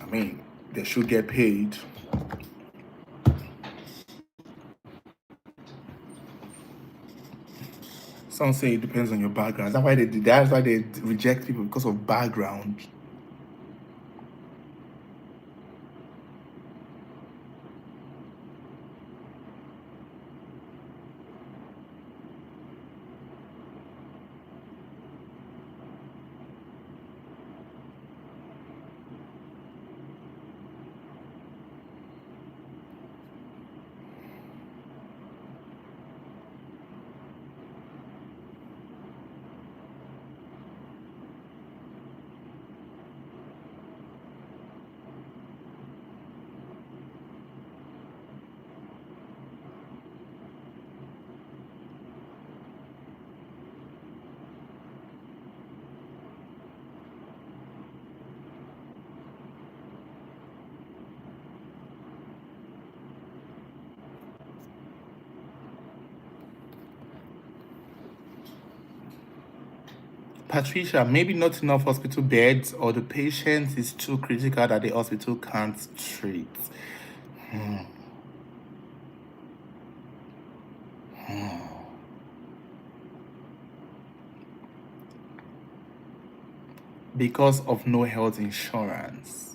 A: I mean, they should get paid. Some say it depends on your background. That's why they reject people because of background. Patricia, maybe not enough hospital beds or the patient is too critical that the hospital can't treat. Because of no health insurance.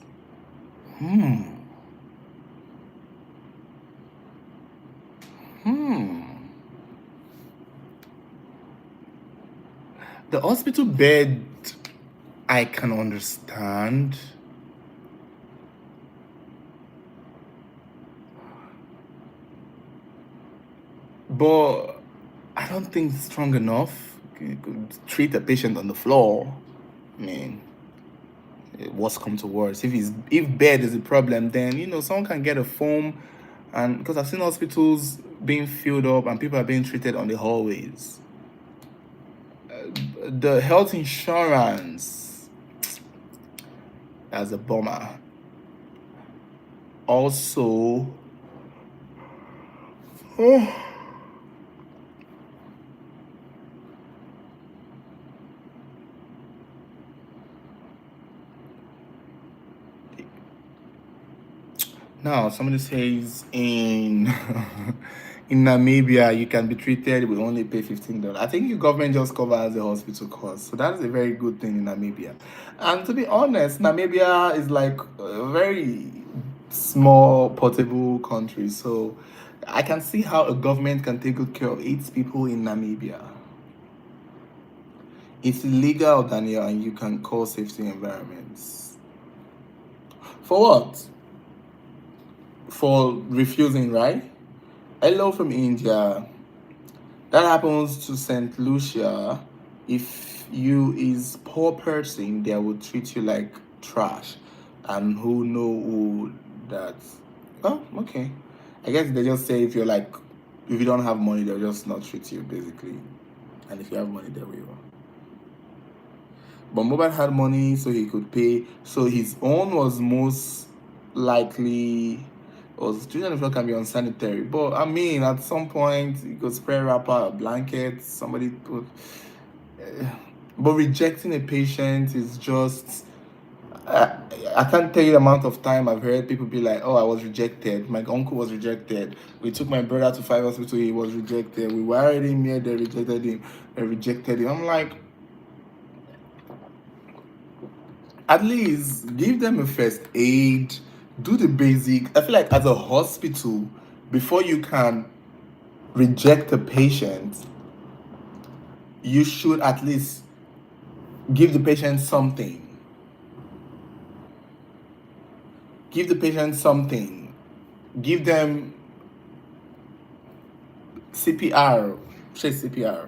A: The hospital bed I can understand, but I don't think it's strong enough. You could treat a patient on the floor. I mean, what's come to worse? If bed is a problem, then someone can get a foam, and because I've seen hospitals being filled up and people are being treated on the hallways. The health insurance, as a bummer. Also, oh, now somebody says in in Namibia you can be treated we only pay $15. I think your government just covers the hospital cost, so that is a very good thing in Namibia. And to be honest, Namibia is like a very small portable country, so I can see how a government can take good care of its people in Namibia. It's illegal, Daniel, and you can call safety environments. For what? For refusing, right? Hello from India. That happens to Saint Lucia. If you is poor person, they will treat you like trash. And who know who that? Oh, okay. I guess they just say if you don't have money, they'll just not treat you basically. And if you have money, they will. But Mobile had money, so he could pay. So his own was most likely was children of can be unsanitary. But I mean, at some point, you could spray wrapper, a blanket, somebody put. But rejecting a patient is just. I, I can't tell you the amount of time I've heard people be like, "Oh, I was rejected. My uncle was rejected. We took my brother to five hospital. He was rejected. We wired him here. They rejected him. They rejected him." I'm like, at least give them a first aid, do the basic. I feel like as a hospital, before you can reject a patient, you should at least give the patient something. Give the patient something. Give them CPR. Say CPR.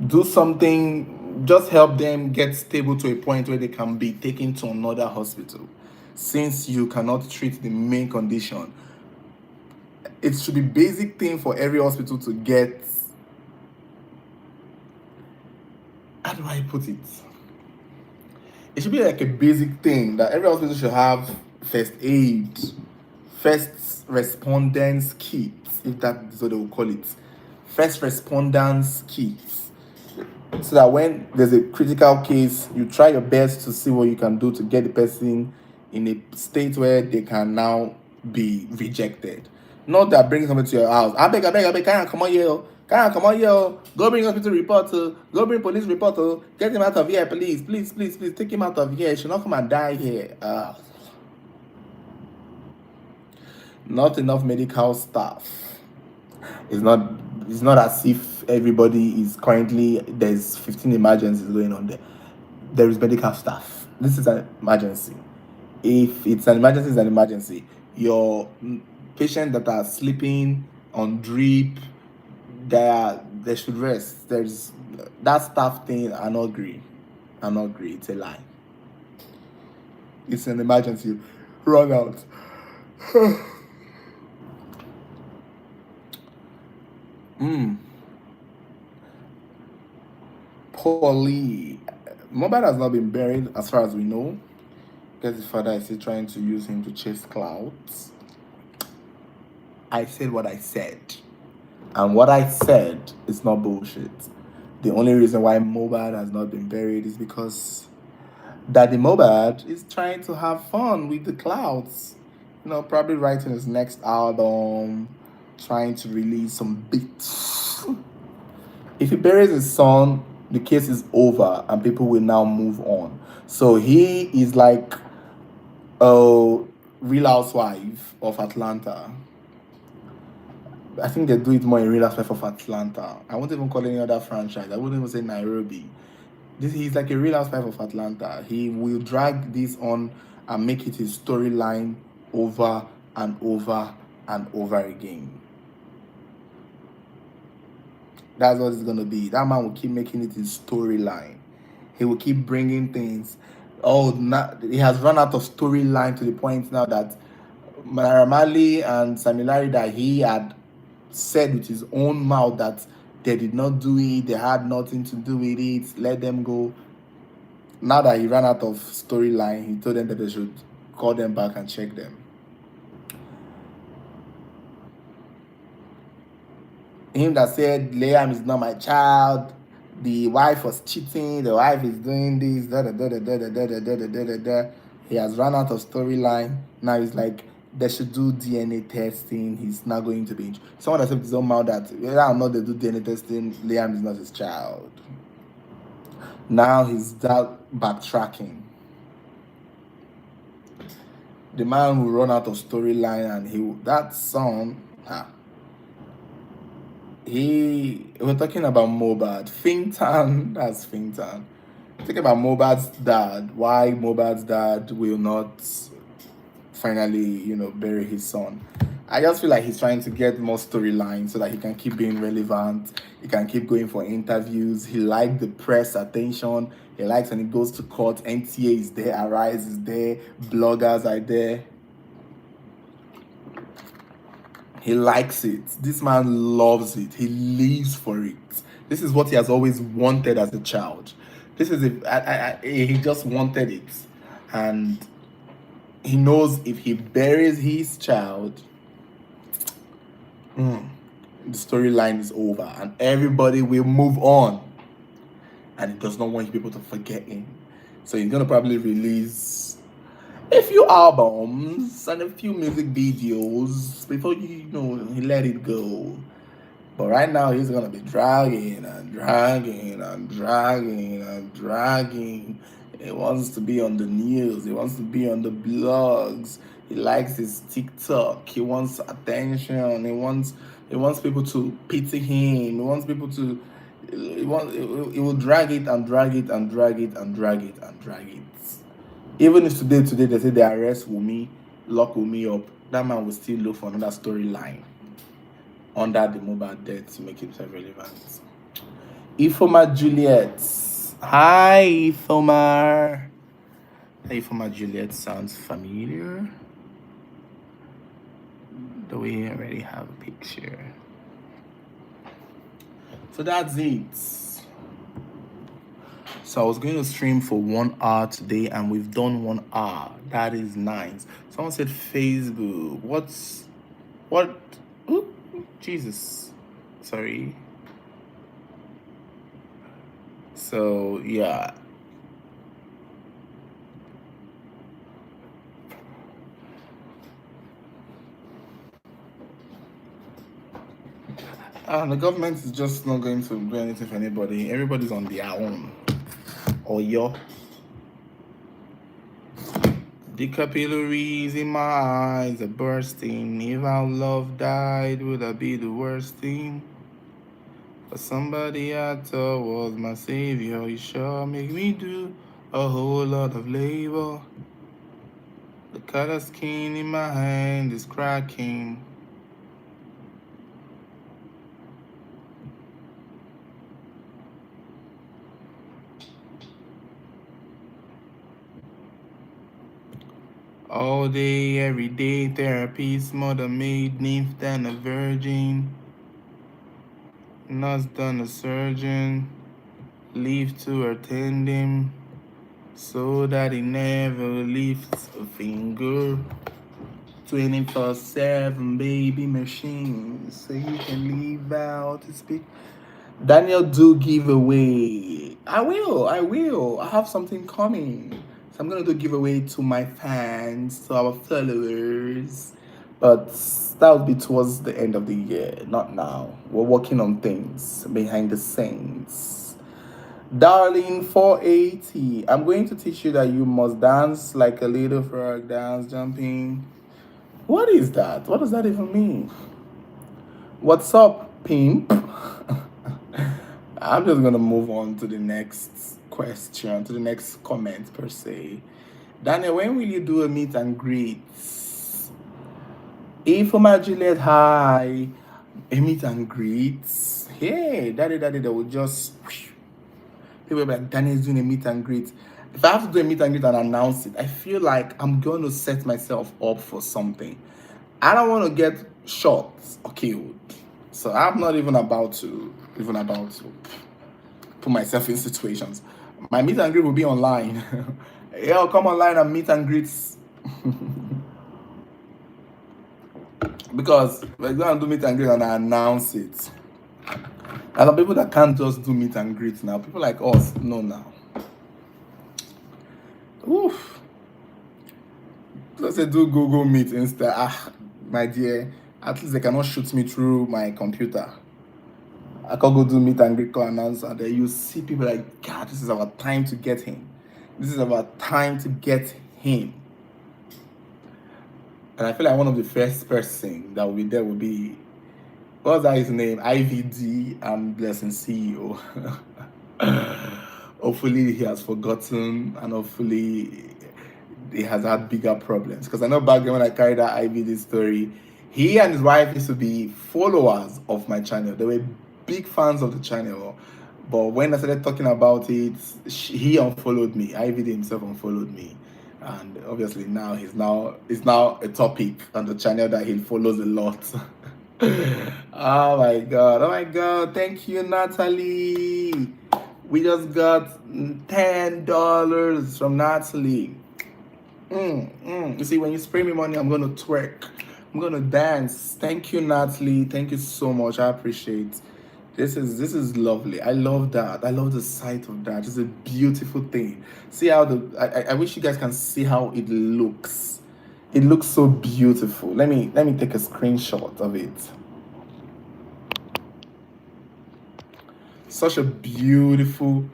A: Do something. Just help them get stable to a point where they can be taken to another hospital. Since you cannot treat the main condition, it should be basic thing for every hospital to get. How do I put it? It should be like a basic thing that every hospital should have first aid, first respondents kits, if that's what they will call it. First responders kits. So that when there's a critical case, you try your best to see what you can do to get the person in a state where they can now be rejected. Not that bringing somebody to your house. I beg, can I come on here? Can I come on here? Go bring hospital report. Go bring police report. Get him out of here, please. Please, please, please. Take him out of here. He should not come and die here. Not enough medical staff. It's not it's not as if everybody is currently there's 15 emergencies going on there. There is medical staff. This is an emergency. If it's an emergency, it's an emergency. Your patient that are sleeping on drip, they should rest. There's that staff thing. I not agree. I not agree. It's a lie. It's an emergency. Run out. Polly. Mobile has not been buried as far as we know. Because his father is still trying to use him to chase clouds. I said what I said. And what I said is not bullshit. The only reason why Mobile has not been buried is because Daddy Mobile is trying to have fun with the clouds. Probably writing his next album, trying to release some beats. If he buries his son, the case is over and people will now move on. So he is like a real housewife of Atlanta. I think they do it more in Real Housewife of Atlanta. I won't even call any other franchise. I wouldn't even say Nairobi. He's like a real housewife of Atlanta. He will drag this on and make it his storyline over and over and over again. That's what it's gonna be. That man will keep making it his storyline. He will keep bringing things. Oh, he has run out of storyline to the point now that Maramali and Samilari that he had said with his own mouth that they did not do it, they had nothing to do with it, let them go. Now that he ran out of storyline, he told them that they should call them back and check them. Him that said Liam is not my child, the wife was cheating, the wife is doing this, da da da da da da da da da da da da. He has run out of storyline. Now he's like, they should do DNA testing. He's not going to be. Someone has said his own mouth that whether or not they do DNA testing, Liam is not his child. Now he's that backtracking. The man will run out of storyline and that song. We're talking about Mobad. Fintan, that's Fintan. Think about Mobad's dad. Why Mobad's dad will not finally, bury his son. I just feel like he's trying to get more storyline so that he can keep being relevant. He can keep going for interviews. He likes the press attention. He likes when he goes to court. NTA is there, Arise is there, bloggers are there. He likes it. This man loves it. He lives for it. This is what he has always wanted as a child. This is he just wanted it, and he knows if he buries his child, the storyline is over, and everybody will move on. And he does not want people to forget him, so he's gonna probably release a few albums and a few music videos before he let it go. But right now he's gonna be dragging and dragging and dragging and dragging. He wants to be on the news. He wants to be on the blogs. He likes his TikTok. He wants attention. He wants people to pity him. He wants people to. He will drag it and drag it and drag it and drag it and drag it. Even if today they say they arrest Wumi, lock Wumi up, that man will still look for another storyline under the mobile death to make himself relevant. Ifoma Juliet. Hi, Ifoma. Ifoma Juliet sounds familiar. Do we already have a picture? So that's it. So I was going to stream for 1 hour today, and we've done 1 hour. That is nice. Someone said Facebook. What? Ooh, Jesus. Sorry. So yeah. The government is just not going to do anything for anybody. Everybody's on their own. Or yo. The capillaries in my eyes are bursting. If our love died, would that be the worst thing? For somebody I thought was my savior, you sure make me do a whole lot of labor. The color skin in my hand is cracking. All day, every day, therapy's mother made nymph than a virgin. Nurse done a surgeon, leave to attend him, so that he never lifts a finger. 24/7 baby machine, so you can leave out to speak. Daniel, do giveaway. I will. I have something coming. So I'm gonna do giveaway to my fans, to our followers. But that will be towards the end of the year, not now. We're working on things behind the scenes. Darling 480. I'm going to teach you that you must dance like a little frog, dance jumping. What is that? What does that even mean? What's up, pimp? I'm just gonna move on to the next question, to the next comment per se. Daniel, when will you do a meet and greet? Ifoma Juliet, hi. A meet and greet. Hey, daddy, they will just. People will be like, Daniel's doing a meet and greet. If I have to do a meet and greet and announce it, I feel like I'm going to set myself up for something. I don't want to get shot or killed. So I'm not even about to put myself in situations. My meet and greet will be online. Yo, come online and meet and greets. Because we're going to do meet and greet and I announce it. There are people that can't just do meet and greet now. People like us, no now. Oof. Let's say do Google Meet instead. My dear, at least they cannot shoot me through my computer. I can go do meet and greet, call announce, and then you see people like, God, this is our time to get him. This is our time to get him. And I feel like one of the first person that will be there will be, what's that his name? IVD and Blessing CEO. Hopefully he has forgotten and hopefully he has had bigger problems. Because I know back then when I carried that IVD story, he and his wife used to be followers of my channel. They were big fans of the channel. But when I started talking about it, he unfollowed me. IVD himself unfollowed me. And obviously now he's now a topic on the channel that he follows a lot. Oh my god, oh my god, thank you, Natalie. We just got $10 from Natalie. You see, when you spray me money, I'm gonna twerk. I'm gonna dance. Thank you, Natalie. Thank you so much. I appreciate. This is lovely. I love that. I love the sight of that. It's a beautiful thing. See how I wish you guys can see how it looks. It looks so beautiful. Let me take a screenshot of it. Such a beautiful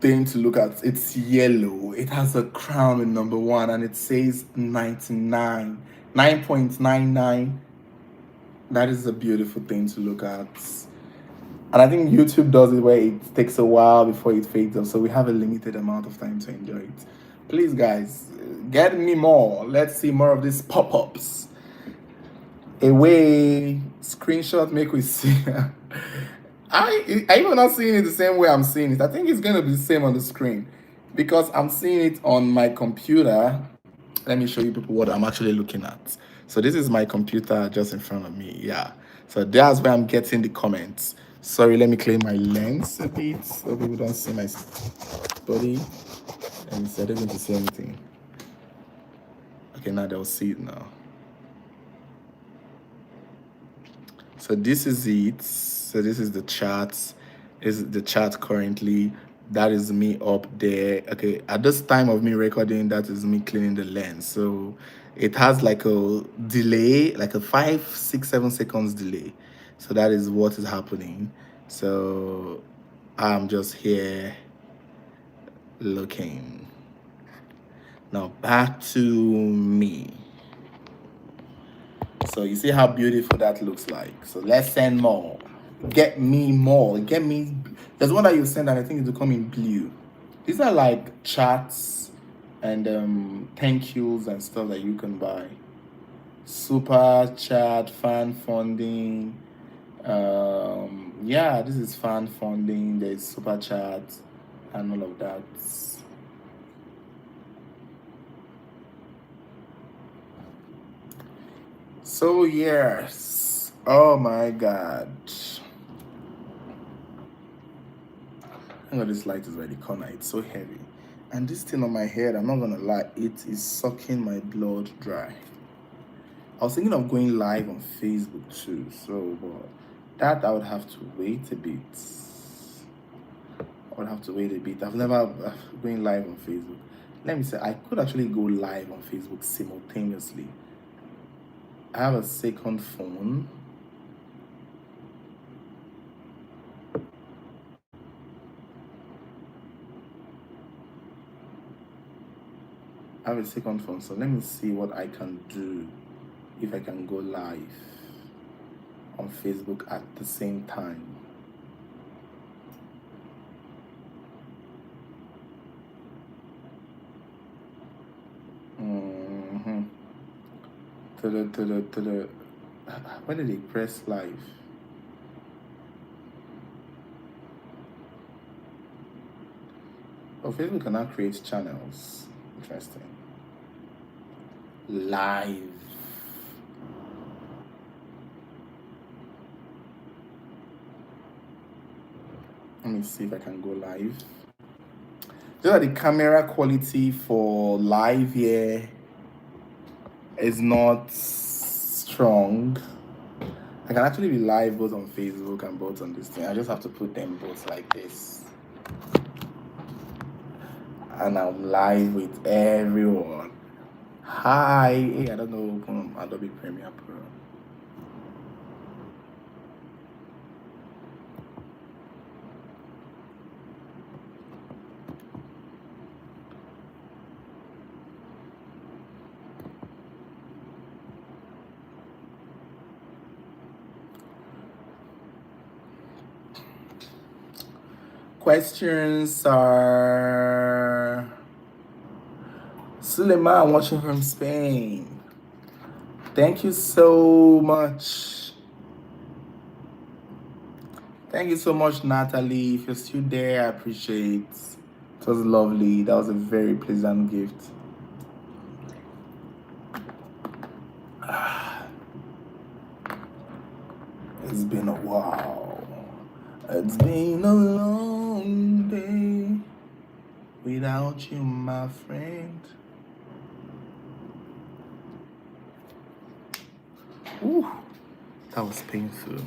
A: thing to look at. It's yellow. It has a crown in number 1 and it says 99. 9.99. That is a beautiful thing to look at. And I think YouTube does it where it takes a while before it fades up. So we have a limited amount of time to enjoy it. Please, guys, get me more. Let's see more of these pop-ups. Away. Screenshot, make we see. I even not seeing it the same way I'm seeing it. I think it's going to be the same on the screen. Because I'm seeing it on my computer. Let me show you people what I'm actually looking at. So this is my computer just in front of me. Yeah. So that's where I'm getting the comments. Sorry, let me clean my lens a bit so people don't see my body. And instead of going to see anything. Okay, now they'll see it now. So this is it. So this is the chat. This is the chat currently. That is me up there. Okay, at this time of me recording, that is me cleaning the lens. So it has like a delay, like a 5, 6, 7 seconds delay. So that is what is happening. So I'm just here looking. Now back to me. So you see how beautiful that looks like. So let's send more. Get me more. Get me. There's one that you send and I think it will come in blue. These are like chats and thank yous and stuff that you can buy. Super chat, fan funding. Yeah, this is fan funding. There's super chat and all of that. So yes. Oh my god. I know this light is by the corner. It's so heavy. And this thing on my head, I'm not gonna lie, it is sucking my blood dry. I was thinking of going live on Facebook too, so but that I would have to wait a bit. I've never going live on Facebook. Let me say I could actually go live on Facebook simultaneously. I have a second phone. I have a second phone, so let me see what I can do if I can go live on Facebook at the same time. to the when did they press live? Oh, Facebook can now create channels. Interesting. Live. Let me see if I can go live. Just that the camera quality for live here is not strong. I can actually be live both on Facebook and both on this thing. I just have to put them both like this. And I'm live with everyone. Hi. Hey, I don't know Adobe Premiere Pro. Questions are Suleiman watching from Spain. Thank you so much. Thank you so much, Natalie. If you're still there, I appreciate it. It was lovely. That was a very pleasant gift. It's been a while. It's been a long day without you, my friend. Ooh, that was painful.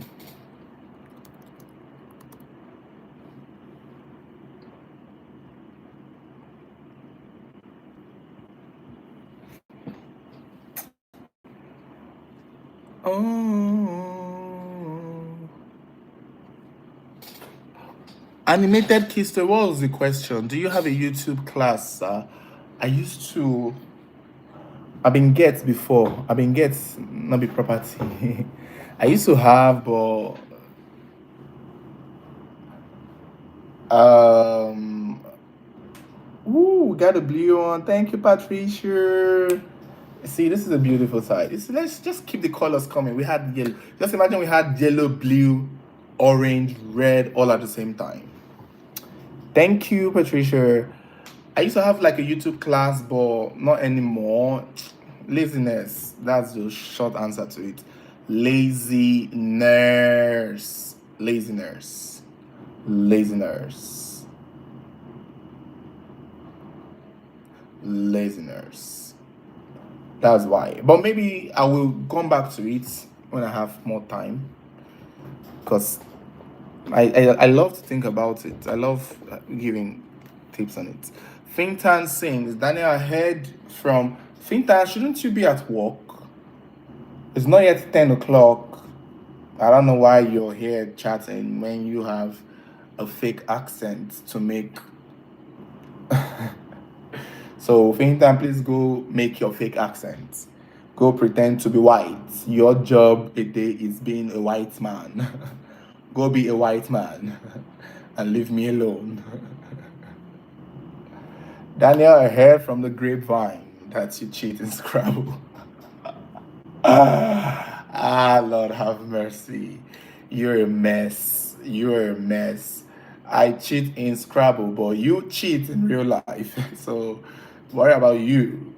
A: Oh. Animated Kister, what was the question? Do you have a YouTube class? I used to. I've been get before. I've been get not be property. I used to have, but um. Ooh, got a blue one. Thank you, Patricia. See, this is a beautiful side. Let's just keep the colors coming. We had yellow. Just imagine we had yellow, blue, orange, red all at the same time. Thank you, Patricia. I used to have like a YouTube class, but not anymore. Laziness. That's the short answer to it. Laziness. Laziness. Laziness. Laziness. That's why. But maybe I will come back to it when I have more time. Because I love to think about it. I love giving tips on it. Fintan sings, Daniel, I heard from Fintan, shouldn't you be at work? It's not yet 10 o'clock. I don't know why you're here chatting when you have a fake accent to make. So, Fintan, please go make your fake accent. Go pretend to be white. Your job a day is being a white man. Go be a white man and leave me alone. Daniel, I heard from the grapevine that you cheat in Scrabble. Lord have mercy. You're a mess. You're a mess. I cheat in Scrabble, but you cheat in real life. So, worry about you.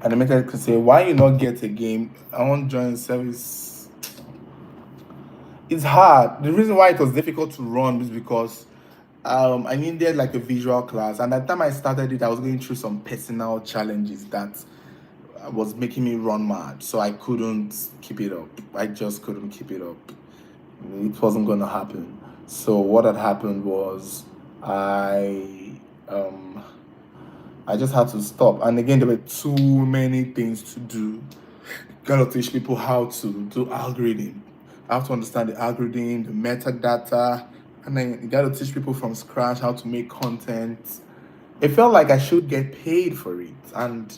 A: Animated could say, why you not get a game? I want to join service. It's hard. The reason why it was difficult to run is because I needed like a visual class, and at the time I started it, I was going through some personal challenges that was making me run mad. So I couldn't keep it up. I just couldn't keep it up. It wasn't going to happen. So what had happened was um I just had to stop. And again, there were too many things to do. Gotta teach people how to do algorithm, how to understand the algorithm, the metadata, and then you gotta teach people from scratch how to make content. It felt like I should get paid for it, and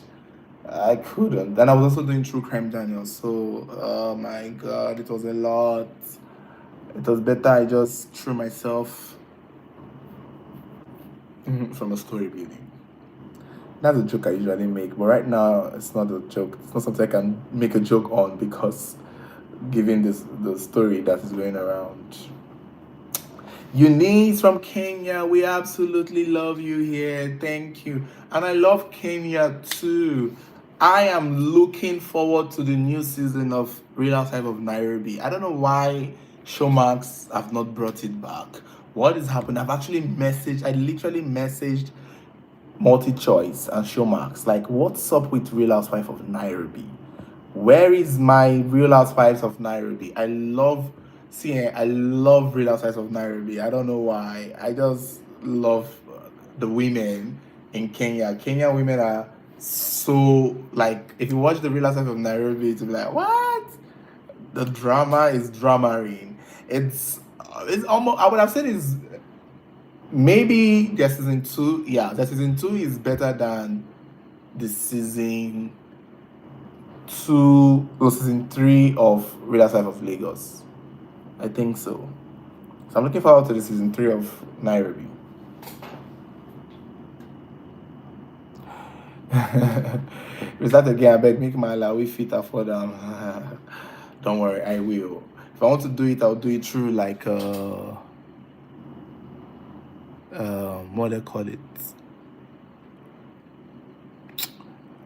A: I couldn't. And I was also doing true crime, Daniel. So, oh my god, it was a lot. It was better I just threw myself from a story building. That's a joke I usually make, but right now it's not a joke. It's not something I can make a joke on because given this the story that is going around. Eunice from Kenya, we absolutely love you here. Thank you. And I love Kenya too. I am looking forward to the new season of Real Housewives of Nairobi. I don't know why Showmax have not brought it back. What is happening? I literally messaged Multi Choice and Showmax. Like, what's up with Real Housewives of Nairobi? Where is my Real Housewives of Nairobi? I love Real Housewives of Nairobi. I don't know why. I just love the women in Kenya. Kenya women are so like. If you watch the Real Housewives of Nairobi, it's be like, what? The drama is dramaing. It's almost. I would have said it's maybe their season two. Yeah, the season two is better than the season three of Real Housewives of Lagos. I think so. So I'm looking forward to the season three of Nairobi. Is that again? I beg, make my life we fit afford them. Don't worry, I will. If I want to do it, I'll do it through like what do they call it?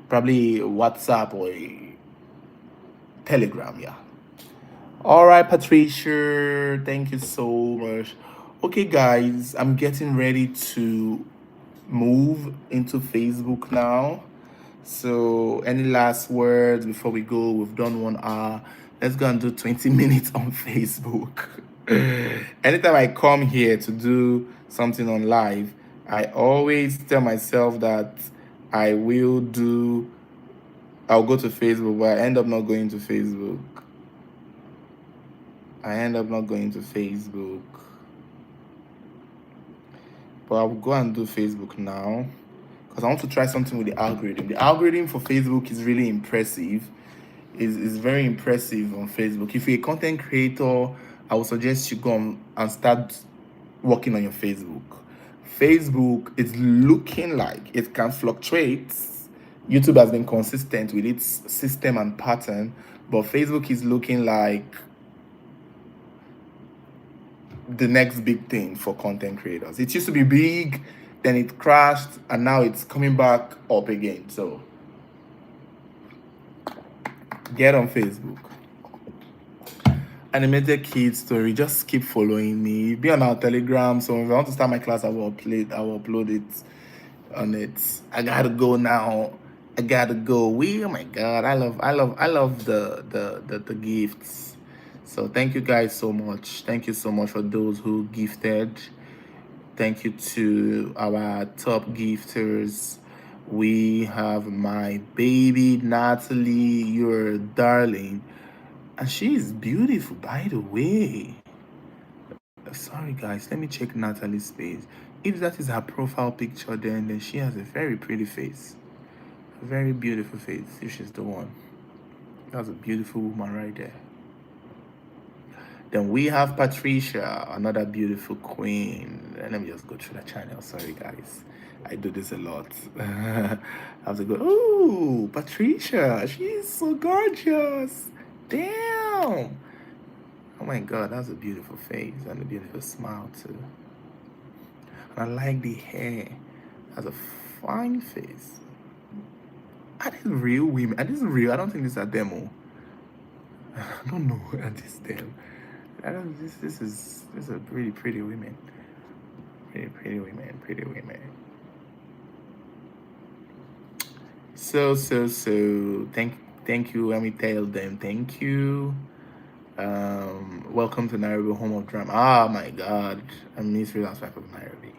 A: Probably WhatsApp or Telegram. Yeah. All right, Patricia. Thank you so much. Okay, guys, I'm getting ready to move into Facebook now. So, any last words before we go? We've done 1 hour. Let's go and do 20 minutes on Facebook. Anytime I come here to do something on live, I always tell myself that I will do, I'll go to Facebook, but I end up not going to Facebook. But I'll go and do Facebook now because I want to try something with the algorithm. The algorithm for Facebook is really impressive. Is very impressive on Facebook. If you're a content creator, I would suggest you go and start working on your Facebook. Facebook is looking like it can fluctuate. YouTube has been consistent with its system and pattern, but Facebook is looking like the next big thing for content creators. It used to be big, then it crashed, and now it's coming back up again. So get on Facebook. Animated kids story. Just keep following me. Be on our Telegram. So if I want to start my class, I will upload it on it. I gotta go now. I gotta go. Oh my god. I love the gifts. So thank you guys so much. Thank you so much for those who gifted. Thank you to our top gifters. We have my baby Natalie. You're a darling. And she is beautiful, by the way. Sorry, guys. Let me check Natalie's face. If that is her profile picture, then she has a very pretty face. A very beautiful face, if she's the one. That's a beautiful woman right there. Then we have Patricia, another beautiful queen. Let me just go through the channel. Sorry, guys. I do this a lot. I have to go, ooh, Patricia. She's so gorgeous. Damn. Oh my god, that's a beautiful face and a beautiful smile too. And I like the hair. That's a fine face. Are these real women? Are these real? I don't think this is a demo. I don't know. Are this them? I don't. This is a really pretty women. Pretty women. So. Thank you. Let me tell them thank you. Welcome to Nairobi, home of drama. Oh my god, I miss Real Housewives of Nairobi.